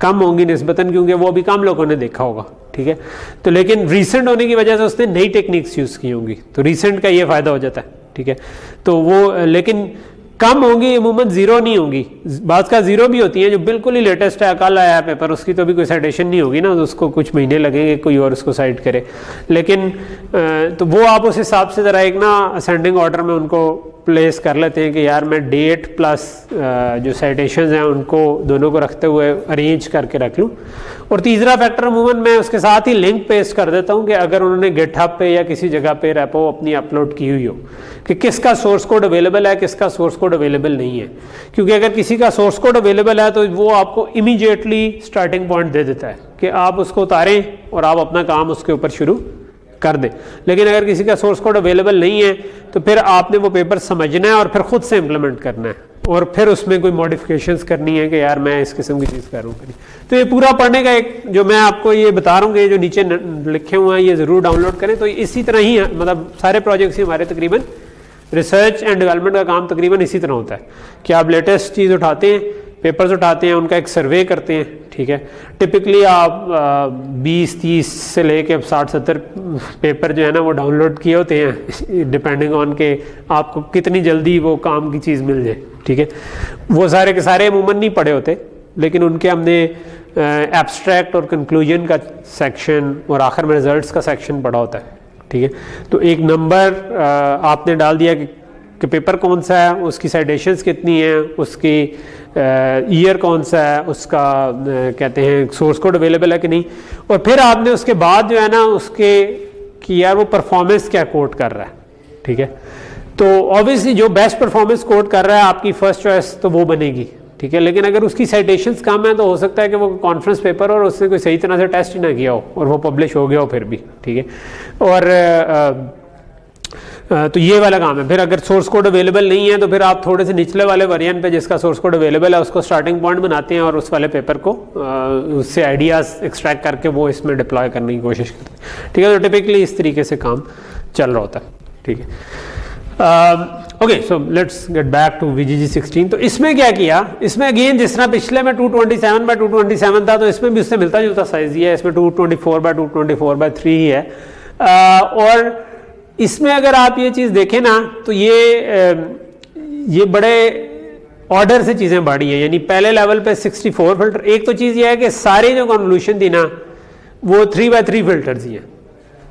S1: कम होंगी निस्बतन, क्योंकि वो अभी कम लोगों ने देखा होगा, ठीक है। तो लेकिन रीसेंट होने की वजह से उसने नई टेक्निक्स यूज़ की होंगी, तो रीसेंट का ये फ़ायदा हो जाता है, ठीक है। तो वो लेकिन कम होंगी, अमूमन ज़ीरो नहीं होंगी, बात का ज़ीरो भी होती है जो बिल्कुल ही लेटेस्ट है, कल आया पेपर, उसकी तो अभी कोई साइटेशन नहीं होगी ना, तो उसको कुछ महीने लगेंगे कोई और उसको साइट करे। लेकिन तो वो आप उस हिसाब से ज़रा एक ना असेंडिंग ऑर्डर में उनको प्लेस कर लेते हैं कि यार मैं डेट प्लस जो साइटेशंस हैं उनको दोनों को रखते हुए अरेंज करके रख लूँ। और तीसरा फैक्टर अमूमन मैं उसके साथ ही लिंक पेस्ट कर देता हूँ कि अगर उन्होंने गिटहब पे या किसी जगह पे रेपो अपनी अपलोड की हुई हो कि किसका सोर्स कोड अवेलेबल है, किसका सोर्स कोड अवेलेबल नहीं है। क्योंकि अगर किसी का सोर्स कोड अवेलेबल है तो वो आपको इमीडिएटली स्टार्टिंग पॉइंट दे देता है कि आप उसको उतारें और आप अपना काम उसके ऊपर शुरू कर दें। लेकिन अगर किसी का सोर्स कोड अवेलेबल नहीं है तो फिर आपने वो पेपर समझना है और फिर खुद से इम्प्लीमेंट करना है और फिर उसमें कोई मॉडिफिकेशंस करनी है कि यार मैं इस किस्म की चीज़ कर रहा हूँ। तो ये पूरा पढ़ने का एक जो मैं आपको ये बता रहा हूँ कि जो नीचे लिखे हुए हैं ये ज़रूर डाउनलोड करें। तो इसी तरह ही है, मतलब सारे प्रोजेक्ट्स ही हमारे तकरीबन रिसर्च एंड डेवलपमेंट का काम तकरीबन इसी तरह होता है कि आप लेटेस्ट चीज़ उठाते हैं, पेपर्स उठाते हैं, उनका एक सर्वे करते हैं, ठीक है। टिपिकली आप 20-30 से लेके 60-70 पेपर जो है ना वो डाउनलोड किए होते हैं, डिपेंडिंग ऑन के आपको कितनी जल्दी वो काम की चीज़ मिल जाए, ठीक है। वो सारे के सारे अमूमन नहीं पढ़े होते, लेकिन उनके हमने एब्स्ट्रैक्ट और कंक्लूजन का सेक्शन और आखिर में रिजल्ट्स का सेक्शन पढ़ा होता है, ठीक है। तो एक नंबर आपने डाल दिया कि पेपर कौन सा है, उसकी साइटेशंस कितनी हैं, उसकी ईयर कौन सा है, उसका कहते हैं सोर्स कोड अवेलेबल है कि नहीं, और फिर आपने उसके बाद जो है ना उसके कि यार वो परफॉर्मेंस क्या कोट कर रहा है, ठीक है। तो ऑब्वियसली जो बेस्ट परफॉर्मेंस कोट कर रहा है आपकी फर्स्ट चॉइस तो वो बनेगी, ठीक है। लेकिन अगर उसकी साइटेशंस कम है तो हो सकता है कि वो कॉन्फ्रेंस पेपर और उससे कोई सही तरह से टेस्ट ही ना किया हो और वो पब्लिश हो गया हो फिर भी, ठीक है। और तो ये वाला काम है। फिर अगर सोर्स कोड अवेलेबल नहीं है तो फिर आप थोड़े से निचले वाले वेरिएंट पे जिसका सोर्स कोड अवेलेबल है उसको स्टार्टिंग पॉइंट बनाते हैं और उस वाले पेपर को उससे आइडियाज एक्सट्रैक्ट करके वो इसमें डिप्लॉय करने की कोशिश करते हैं, ठीक है। तो टिपिकली इस तरीके से काम चल रहा होता है, ठीक है। Okay, so let's get back to VGG16। तो इसमें क्या किया, इसमें अगेन जिस तरह पिछले में 227/227 था तो इसमें भी उससे मिलता जुलता साइज ही है, इसमें 224/224/3 ही है। और इसमें अगर आप ये चीज़ देखें ना तो ये बड़े ऑर्डर से चीज़ें बढ़ी हैं, यानी पहले लेवल पे 64 फिल्टर। एक तो चीज़ ये है कि सारी जो कन्वोल्यूशन थी ना वो 3x3 फिल्टर्स ही हैं,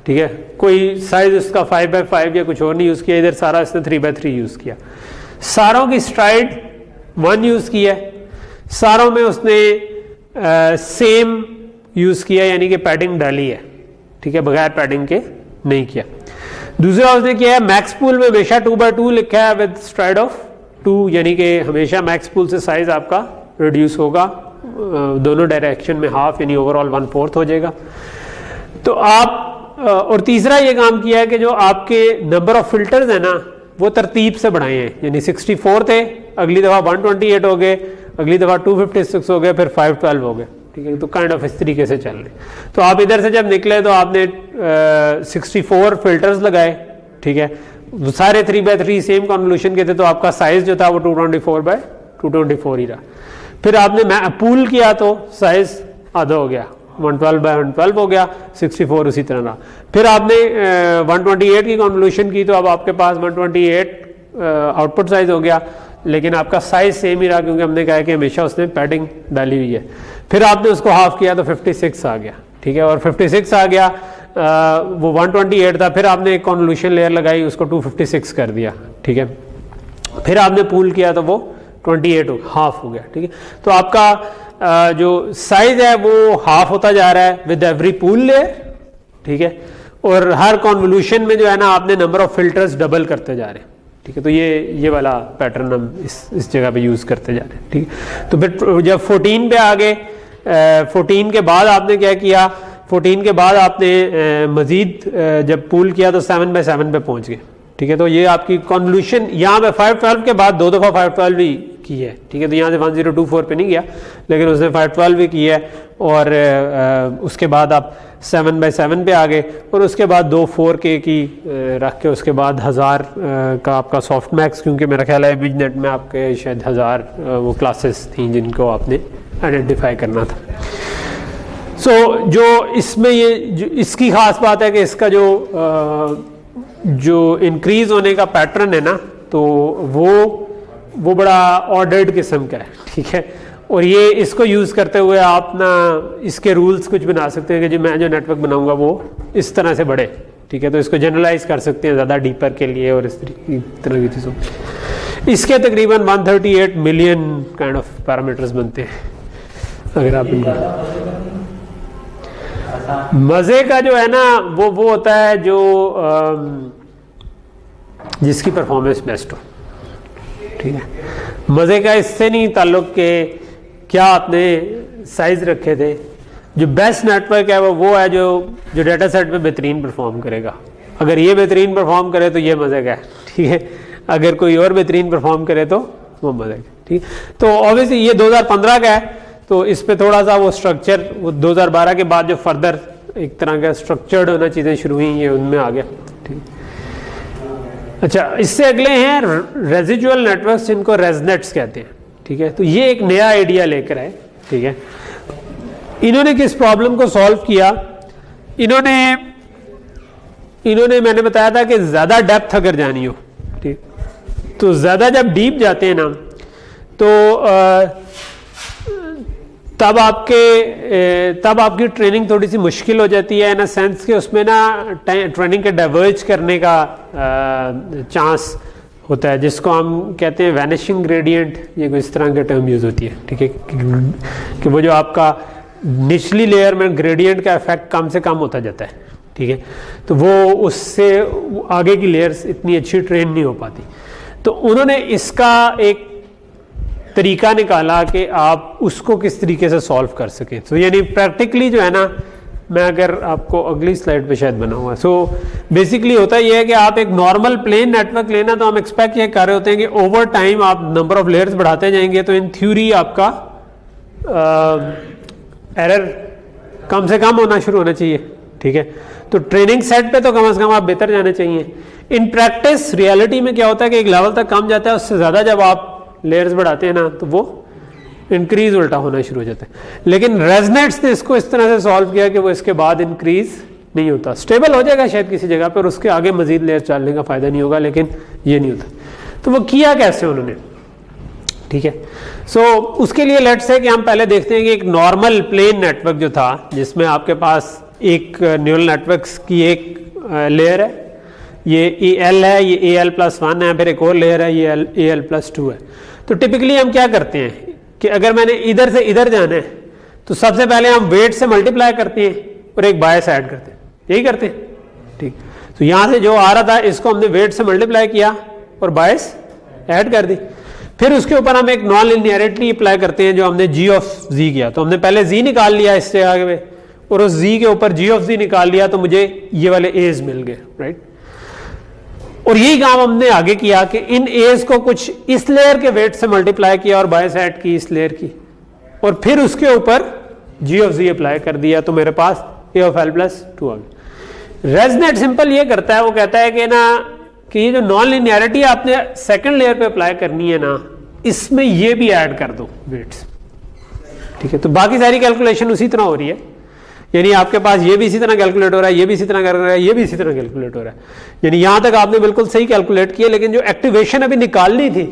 S1: ठीक है। कोई साइज उसका 5x5 या कुछ और नहीं यूज़ किया, इधर सारा इसने 3x3 यूज़ किया। सारों की स्ट्राइड 1 यूज़ किया, सारों में उसने सेम यूज़ किया, यानी कि पैडिंग डाली है, ठीक है, बगैर पैडिंग के नहीं किया। दूसरा उसने किया है मैक्स पूल में हमेशा 2x2 लिखा है विद स्ट्राइड ऑफ 2, यानी कि हमेशा मैक्स पूल से साइज आपका रिड्यूस होगा दोनों डायरेक्शन में हाफ, यानी ओवरऑल 1/4 हो जाएगा। तो आप और तीसरा ये काम किया है कि जो आपके नंबर ऑफ फिल्टर्स है ना वो तरतीब से बढ़ाए हैं, यानी 64 थे, अगली दफ़ा 128 हो गए, अगली दफ़ा 256 हो गए, फिर 512 हो गए, ठीक है। तो काइंड ऑफ इस तरीके से चल रहे। तो आप इधर से जब निकले तो आपने 64 फिल्टर्स लगाए, ठीक है, वो सारे 3x3 सेम कन्वोल्यूशन के थे, तो आपका साइज जो था वो 224/224 ही रहा। फिर आपने पूल किया तो साइज आधा हो गया, 112/112 हो गया, 64 उसी तरह रहा। फिर आपने 128 की कन्वोल्यूशन की तो अब आपके पास 128 आउटपुट साइज हो गया, लेकिन आपका साइज सेम ही रहा क्योंकि हमने कहा कि हमेशा उसने पैडिंग डाली हुई है। फिर आपने उसको हाफ किया तो 56 आ गया, ठीक है, और 56 आ गया, वो 128 था, फिर आपने एक कन्वोल्यूशन लेयर लगाई, उसको 256 कर दिया, ठीक है। फिर आपने पूल किया तो वो 28 हाफ हो गया, ठीक है। तो आपका जो साइज है वो हाफ होता जा रहा है विद एवरी पूल लेयर, ठीक है, और हर कन्वोल्यूशन में जो है ना आपने नंबर ऑफ फिल्टर्स डबल करते जा रहे हैं, ठीक है। तो ये वाला पैटर्न हम इस जगह पे यूज़ करते जा रहे हैं, ठीक है। तो फिर जब 14 पे आ गए, 14 के बाद आपने क्या किया, 14 के बाद आपने मज़ीद जब पूल किया तो 7x7 पे पहुंच गए, ठीक है। तो ये आपकी कन्वोल्यूशन यहाँ पे 512 के बाद 2 दफ़ा 512 भी की है, ठीक है। तो यहाँ से 1024 पे नहीं गया, लेकिन उसने 512 भी की है, और उसके बाद आप 7x7 पे आ गए, और उसके बाद 2 4K की रख के उसके बाद 1000 का आपका सॉफ्ट मैक्स, क्योंकि मेरा ख्याल है इमेजनेट में आपके शायद 1000 वो क्लासेस थी जिनको आपने आइडेंटिफाई करना था। सो जो इसमें ये जो इसकी ख़ास बात है कि इसका जो इंक्रीज़ होने का पैटर्न है ना तो वो बड़ा ऑर्डर्ड किस्म का है, ठीक है। और ये इसको यूज़ करते हुए आप ना इसके रूल्स कुछ बना सकते हैं कि जो मैं जो नेटवर्क बनाऊंगा वो इस तरह से बढ़े, ठीक है। तो इसको जनरलाइज कर सकते हैं ज़्यादा डीपर के लिए और इस तरह की चीज़ों। इसके तकरीबन 138 मिलियन काइंड ऑफ पैरामीटर्स बनते हैं अगर आप इनको। मज़े का जो है ना वो होता है जो जिसकी परफॉर्मेंस बेस्ट हो, ठीक है। मज़े का इससे नहीं ताल्लुक़ के क्या आपने साइज़ रखे थे। जो बेस्ट नेटवर्क है वो है जो डाटा सेट पे बेहतरीन परफॉर्म करेगा। अगर ये बेहतरीन परफॉर्म करे तो ये मज़े का है, ठीक है। अगर कोई और बेहतरीन परफॉर्म करे तो वो मज़े का, ठीक है। तो ऑब्वियसली ये 2015 का है, तो इस पे थोड़ा सा वो स्ट्रक्चर वो 2012 के बाद जो फर्दर एक तरह का स्ट्रक्चर्ड होना चीज़ें शुरू हुई ये उनमें आ गया, ठीक। अच्छा, इससे अगले हैं रेजिजुअल नेटवर्क्स जिनको रेजनेट्स कहते हैं, ठीक है। तो ये एक नया आइडिया लेकर आए, ठीक है। इन्होंने किस प्रॉब्लम को सॉल्व किया, इन्होंने मैंने बताया था कि ज़्यादा डेप्थ अगर जानी हो, ठीक, तो ज़्यादा जब डीप जाते हैं ना तो तब आपकी ट्रेनिंग थोड़ी सी मुश्किल हो जाती है, इन अ सेंस कि उसमें ना ट्रेनिंग के डाइवर्ज करने का चांस होता है, जिसको हम कहते हैं वैनिशिंग ग्रेडियंट। ये कोई इस तरह की टर्म यूज़ होती है, ठीक है, कि वो जो आपका निचली लेयर में ग्रेडियंट का इफेक्ट कम से कम होता जाता है, ठीक है। तो वो उससे आगे की लेयर्स इतनी अच्छी ट्रेन नहीं हो पाती। तो उन्होंने इसका एक तरीका निकाला कि आप उसको किस तरीके से सॉल्व कर सकें। तो यानी प्रैक्टिकली जो है ना मैं अगर आपको अगली स्लाइड पे शायद बना हुआ है। सो बेसिकली होता ये है कि आप एक नॉर्मल प्लेन नेटवर्क लेना तो हम एक्सपेक्ट ये कर रहे होते हैं कि ओवर टाइम आप नंबर ऑफ लेयर्स बढ़ाते जाएंगे तो इन थ्योरी आपका एरर कम से कम होना शुरू होना चाहिए, ठीक है। तो ट्रेनिंग सेट पे तो कम से कम आप बेहतर जाने चाहिए। इन प्रैक्टिस रियलिटी में क्या होता है कि एक लेवल तक कम जाता है, उससे ज़्यादा जब आप लेयर्स बढ़ाते हैं ना तो वो इंक्रीज उल्टा होना शुरू हो जाता है। लेकिन रेजनेट्स ने इसको इस तरह से सॉल्व किया कि वो इसके बाद इंक्रीज नहीं होता, स्टेबल हो जाएगा शायद किसी जगह पर, उसके आगे मजीद लेयर्स डालने का फायदा नहीं होगा, लेकिन ये नहीं होता। तो वो किया कैसे उन्होंने, ठीक है। सो उसके लिए लेट्स से कि हम पहले देखते हैं कि एक नॉर्मल प्लेन नेटवर्क जो था जिसमें आपके पास एक न्यूरल नेटवर्क्स की एक लेयर है, ये AL है, ये AL+1 है, फिर एक और लेयर है ये AL+2 है। तो टिपिकली हम क्या करते हैं कि अगर मैंने इधर से इधर जाना है तो सबसे पहले हम वेट से मल्टीप्लाई करते हैं और एक बायस ऐड करते हैं, यही करते हैं, ठीक। तो यहां से जो आ रहा था इसको हमने वेट से मल्टीप्लाई किया और बायस ऐड कर दी। फिर उसके ऊपर हम एक नॉन लिनियरिटी अप्लाई करते हैं जो हमने G ऑफ Z किया। तो हमने पहले Z निकाल लिया इससे आगे में और उस Z के ऊपर G ऑफ Z निकाल लिया तो मुझे ये वाले A's मिल गए, राइट। और यही काम हमने आगे किया कि इन एज को कुछ इस लेयर के वेट से मल्टीप्लाई किया और बायस ऐड की इस लेयर की, और फिर उसके ऊपर G ऑफ Z अप्लाई कर दिया तो मेरे पास A ऑफ L+2 आ गया। रेजनेट सिंपल ये करता है, वो कहता है कि ना कि ये जो नॉन लिनियरिटी आपने सेकंड लेयर पे अप्लाई करनी है ना, इसमें ये भी ऐड कर दो वेट्स, ठीक है। तो बाकी सारी कैलकुलेशन उसी तरह हो रही है, यानी आपके पास ये भी इसी तरह कैलकुलेट हो रहा है, ये भी इसी तरह कर रहा है, ये भी इसी तरह कैलकुलेट हो रहा है, यानी यहां तक आपने बिल्कुल सही कैलकुलेट किया। लेकिन जो एक्टिवेशन अभी निकालनी थी,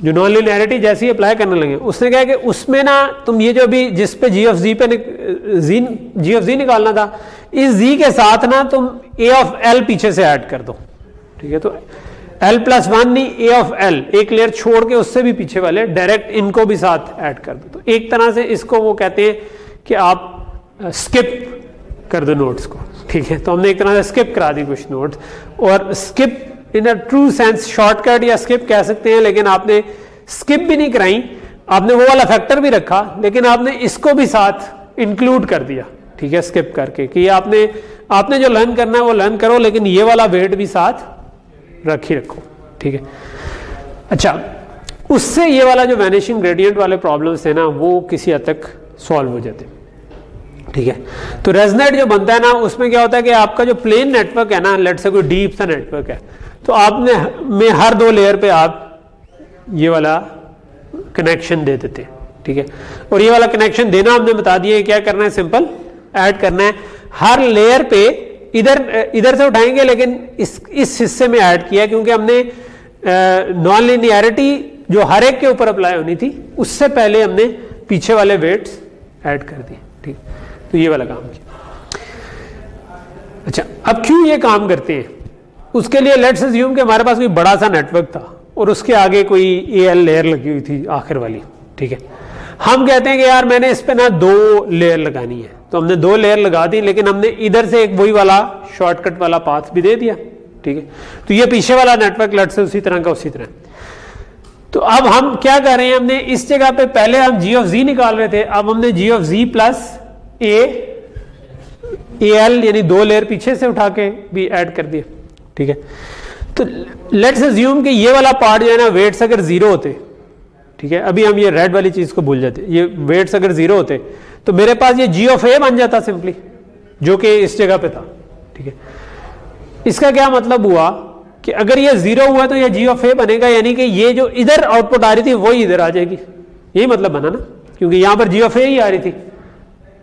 S1: जो नॉन लिनियरिटी जैसे ही अप्लाई करने लगे, उसने कहा कि उसमें ना तुम ये जो अभी जिस पे G ऑफ Z निकालना था, इस Z के साथ ना तुम A ऑफ L पीछे से ऐड कर दो, ठीक है। तो L+1 नहीं, A ऑफ L, एक लेयर छोड़ के उससे भी पीछे वाले डायरेक्ट इनको भी साथ ऐड कर दो। तो एक तरह से इसको वो कहते हैं कि आप स्किप कर दो नोट्स को, ठीक है। तो हमने एक तरह से स्किप करा दी कुछ नोट्स, और skip in a true sense shortcut या स्किप कह सकते हैं, लेकिन आपने स्किप भी नहीं कराई, आपने वो वाला फैक्टर भी रखा, लेकिन आपने इसको भी साथ इंक्लूड कर दिया, ठीक है, स्किप करके कि आपने जो लर्न करना है वो लर्न करो, लेकिन ये वाला वेट भी साथ रख ही रखो, ठीक है। अच्छा, उससे ये वाला जो वैनिशिंग ग्रेडियंट वाले प्रॉब्लम्स थे ना, वो किसी हद तक सॉल्व हो जाते, ठीक है। तो रेजनेट जो बनता है ना, उसमें क्या होता है कि आपका जो प्लेन नेटवर्क है ना, लेट्स से कोई डीप सा नेटवर्क है, तो आपने में हर दो लेयर पे आप ये वाला कनेक्शन दे देते हैं, ठीक है। और ये वाला कनेक्शन देना हमने बता दिया, क्या करना है, सिंपल ऐड करना है। हर लेयर पे इधर से उठाएंगे, लेकिन इस हिस्से में ऐड किया क्योंकि हमने नॉन लिनियरिटी जो हर एक के ऊपर अप्लाई होनी थी, उससे पहले हमने पीछे वाले वेट्स ऐड कर दिए, ठीक। तो ये वाला काम किया। अच्छा, अब क्यों ये काम करते हैं, उसके लिए लेट्स अज्यूम कि हमारे पास कोई बड़ा सा नेटवर्क था और उसके आगे कोई AL लेयर लगी हुई थी आखिर वाली, ठीक है। हम कहते हैं कि यार मैंने इस पे ना 2 लेयर लगानी है, तो हमने 2 लेयर लगा दी, लेकिन हमने इधर से एक वही वाला शॉर्टकट वाला पाथ भी दे दिया, ठीक है। तो ये पीछे वाला नेटवर्क लेट्स से उसी तरह का उसी तरह। तो अब हम क्या कर रहे हैं, हमने इस जगह पे पहले हम G ऑफ Z निकाल रहे थे, अब हमने G of Z plus AL यानी 2 लेयर पीछे से उठा के भी ऐड कर दिए, ठीक है। तो लेट्स अज्यूम कि ये वाला पार्ट जो है ना, वेट्स अगर 0 होते, ठीक है, अभी हम ये रेड वाली चीज को भूल जाते, ये वेट्स अगर 0 होते तो मेरे पास ये G ऑफ A बन जाता सिंपली, जो कि इस जगह पे था, ठीक है। इसका क्या मतलब हुआ कि अगर ये 0 हुआ तो ये G ऑफ A बनेगा, यानी कि ये जो इधर आउटपुट आ रही थी वही इधर आ जाएगी, यही मतलब बना ना, क्योंकि यहां पर G ऑफ A ही आ रही थी।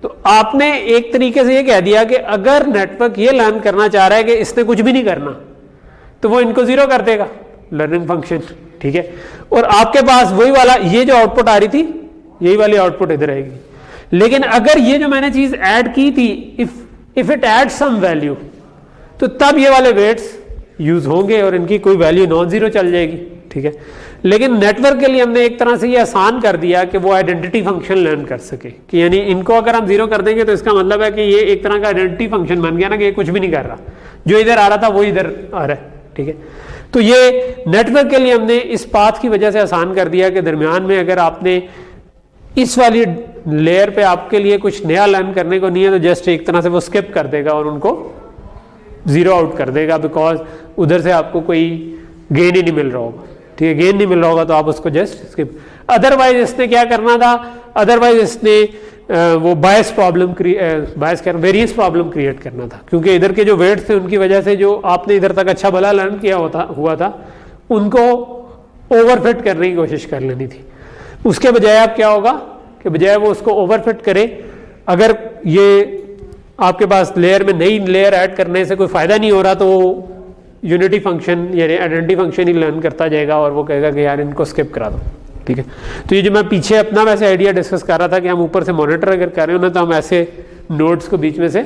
S1: तो आपने एक तरीके से ये कह दिया कि अगर नेटवर्क ये लर्न करना चाह रहा है कि इसने कुछ भी नहीं करना, तो वो इनको 0 कर देगा, लर्निंग फंक्शन, ठीक है। और आपके पास वही वाला ये जो आउटपुट आ रही थी, यही वाली आउटपुट इधर आएगी। लेकिन अगर ये जो मैंने चीज ऐड की थी, if it add some value, तो तब ये वाले वेट्स यूज होंगे और इनकी कोई वैल्यू नॉन जीरो चल जाएगी, ठीक है। लेकिन नेटवर्क के लिए हमने एक तरह से ये आसान कर दिया कि वो आइडेंटिटी फंक्शन लर्न कर सके, कि यानी इनको अगर हम 0 कर देंगे तो इसका मतलब है कि ये एक तरह का आइडेंटिटी फंक्शन बन गया ना, कि ये कुछ भी नहीं कर रहा, जो इधर आ रहा था वो इधर आ रहा है, ठीक है। तो ये नेटवर्क के लिए हमने इस पाथ की वजह से आसान कर दिया कि दरमियान में अगर आपने इस वाली लेयर पे आपके लिए कुछ नया लर्न करने को नहीं है, तो जस्ट एक तरह से वो स्किप कर देगा और उनको जीरो आउट कर देगा, बिकॉज उधर से आपको कोई गेन ही नहीं मिल रहा होगा। ठीक है, गेन नहीं मिल रहा होगा तो आप उसको जस्ट स्किप। अदरवाइज इसने क्या करना था, अदरवाइज इसने वो बायस प्रॉब्लम वेरिएंस प्रॉब्लम क्रिएट करना था, क्योंकि इधर के जो वेट्स थे उनकी वजह से जो आपने इधर तक अच्छा भला लर्न किया हुआ था उनको ओवरफिट करने की कोशिश कर लेनी थी। उसके बजाय आप क्या होगा कि बजाय वो उसको ओवरफिट करे, अगर ये आपके पास लेयर में नई लेयर ऐड करने से कोई फायदा नहीं हो रहा तो यूनिटी फंक्शन या आइडेंटिटी फंक्शन ही लर्न करता जाएगा और वो कहेगा कि यार इनको स्किप करा दो। ठीक है, तो ये जो मैं पीछे अपना वैसे आइडिया डिस्कस कर रहा था कि हम ऊपर से मॉनिटर अगर कर रहे हो ना तो हम ऐसे नोड्स को बीच में से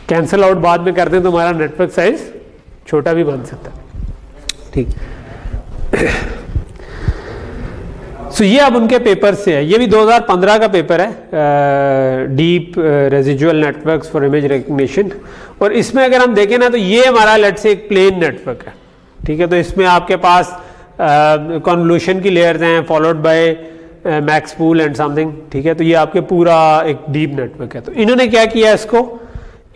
S1: कैंसिल आउट बाद में कर दें तो हमारा नेटवर्क साइज छोटा भी बन सकता है। ठीक, सो ये अब उनके पेपर से है, ये भी 2015 का पेपर है, deep residual networks for image recognition. और इसमें अगर हम देखें ना तो ये हमारा लेट्स से एक प्लेन नेटवर्क है। ठीक है, तो इसमें आपके पास कॉन्वोल्यूशन की लेयर्स हैं followed by max pool and something. ठीक है, तो ये आपके पूरा एक डीप नेटवर्क है। तो इन्होंने क्या किया, इसको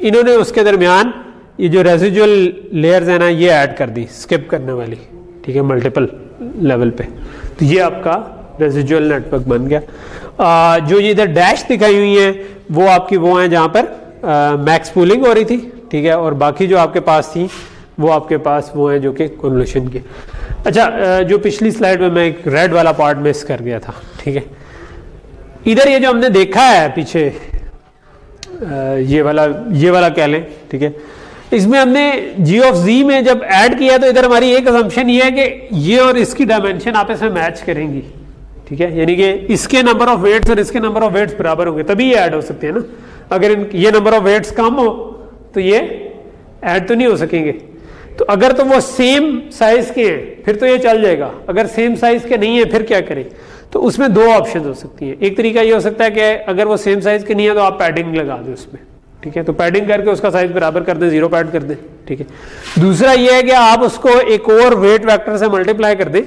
S1: इन्होंने उसके दरमियान ये जो रेजिजुअल लेयर्स है ना ये ऐड कर दी, स्किप करने वाली। ठीक है, मल्टीपल लेवल पे, तो ये आपका रेजिजुअल नेटवर्क बन गया। जो ये इधर डैश दिखाई हुई है वो आपकी वो हैं जहाँ पर मैक्स पूलिंग हो रही थी। ठीक है, और बाकी जो आपके पास थी वो आपके पास वो हैं जो कि कन्वोल्यूशन की। अच्छा, जो पिछली स्लाइड में मैं एक रेड वाला पार्ट मिस कर गया था। ठीक है, इधर ये जो हमने देखा है पीछे ये वाला कह लें। ठीक है, इसमें हमने जी ऑफ जी में जब ऐड किया तो इधर हमारी एक असम्पशन ये है कि ये और इसकी डायमेंशन आपस में मैच करेंगी। ठीक है, यानी कि इसके नंबर ऑफ वेट्स और इसके नंबर ऑफ वेट्स बराबर होंगे तभी ये ऐड हो सकते हैं ना। अगर ये नंबर ऑफ वेट्स कम हो तो ये ऐड तो नहीं हो सकेंगे। तो अगर तो वो सेम साइज के हैं फिर तो ये चल जाएगा, अगर सेम साइज के नहीं है फिर क्या करें। तो उसमें दो ऑप्शन हो सकती है। एक तरीका ये हो सकता है कि अगर वो सेम साइज के नहीं है तो आप पैडिंग लगा दें उसमें। ठीक है, तो पैडिंग करके उसका साइज बराबर कर दें, जीरो पैड कर दें। ठीक है, दूसरा ये है कि आप उसको एक और वेट वेक्टर से मल्टीप्लाई कर दें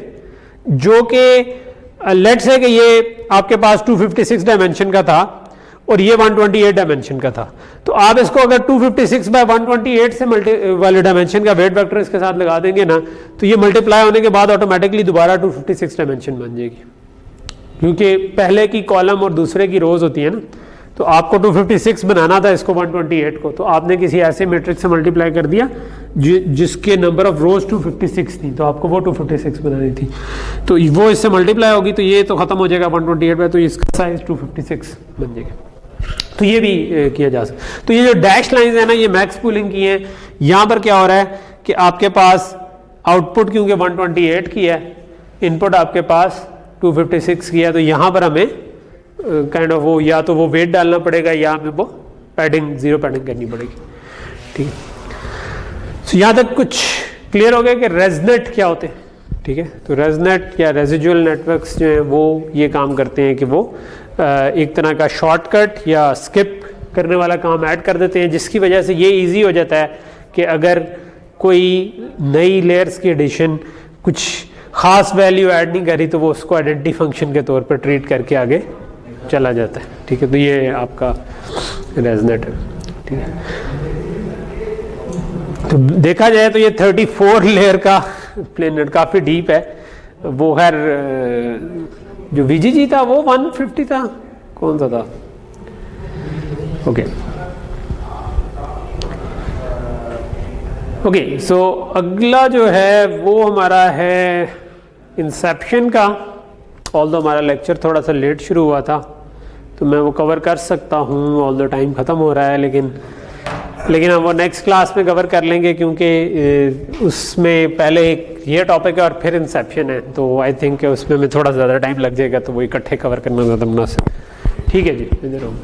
S1: जो कि लेट्स है कि ये आपके पास 256 डायमेंशन का था और ये 128 डायमेंशन का था। तो आप इसको अगर 256 बाय 128 से वाले डायमेंशन का वेट वेक्टर इसके साथ लगा देंगे ना तो ये मल्टीप्लाई होने के बाद ऑटोमेटिकली दोबारा 256 डायमेंशन बन जाएगी, क्योंकि पहले की कॉलम और दूसरे की रोज होती है ना। तो आपको 256 बनाना था इसको 128 को, तो आपने किसी ऐसे मैट्रिक्स से मल्टीप्लाई कर दिया जिसके नंबर ऑफ रोज 256 थी, तो आपको वो 256 बनानी थी। तो वो इससे मल्टीप्लाई होगी तो ये तो खत्म हो जाएगा 128 में, तो इसका साइज 256 बन जाएगा। तो ये भी किया जा सकता। तो ये जो डैश लाइंस है ना ये मैक्स पूलिंग की है। यहाँ पर क्या हो रहा है कि आपके पास आउटपुट क्योंकि 128 की है, इनपुट आपके पास 256 की है, तो यहाँ पर हमें काइंड ऑफ वो या तो वो वेट डालना पड़ेगा या हमें वो पैडिंग जीरो पैडिंग करनी पड़ेगी। ठीक है, तो यहाँ तक कुछ क्लियर हो गया कि रेजनेट क्या होते हैं। ठीक है, तो रेजनेट या रेजिजुअल नेटवर्क्स जो हैं वो ये काम करते हैं कि वो एक तरह का शॉर्टकट या स्किप करने वाला काम ऐड कर देते हैं, जिसकी वजह से ये इजी हो जाता है कि अगर कोई नई लेयर्स की एडिशन कुछ खास वैल्यू ऐड नहीं करी तो वो उसको आइडेंटिटी फंक्शन के तौर पर ट्रीट करके आगे चला जाता है। ठीक है, तो ये आपका रेजनेट है। ठीक है, तो देखा जाए तो ये 34 लेयर का प्लेनेट काफ़ी डीप है। वो खैर जो VGG था वो 150 था, कौन सा था? ओके ओके, सो अगला जो है वो हमारा है इंसेप्शन का। ऑल्दो हमारा लेक्चर थोड़ा सा लेट शुरू हुआ था तो मैं वो कवर कर सकता हूँ, ऑल्दो टाइम ख़त्म हो रहा है, लेकिन हम वो नेक्स्ट क्लास में कवर कर लेंगे क्योंकि उसमें पहले एक ये टॉपिक है और फिर इंसेप्शन है, तो आई थिंक उसमें में थोड़ा ज़्यादा टाइम लग जाएगा, तो वो इकट्ठे कवर करना ज़्यादा मुनासिब। ठीक है जी, इधर हो।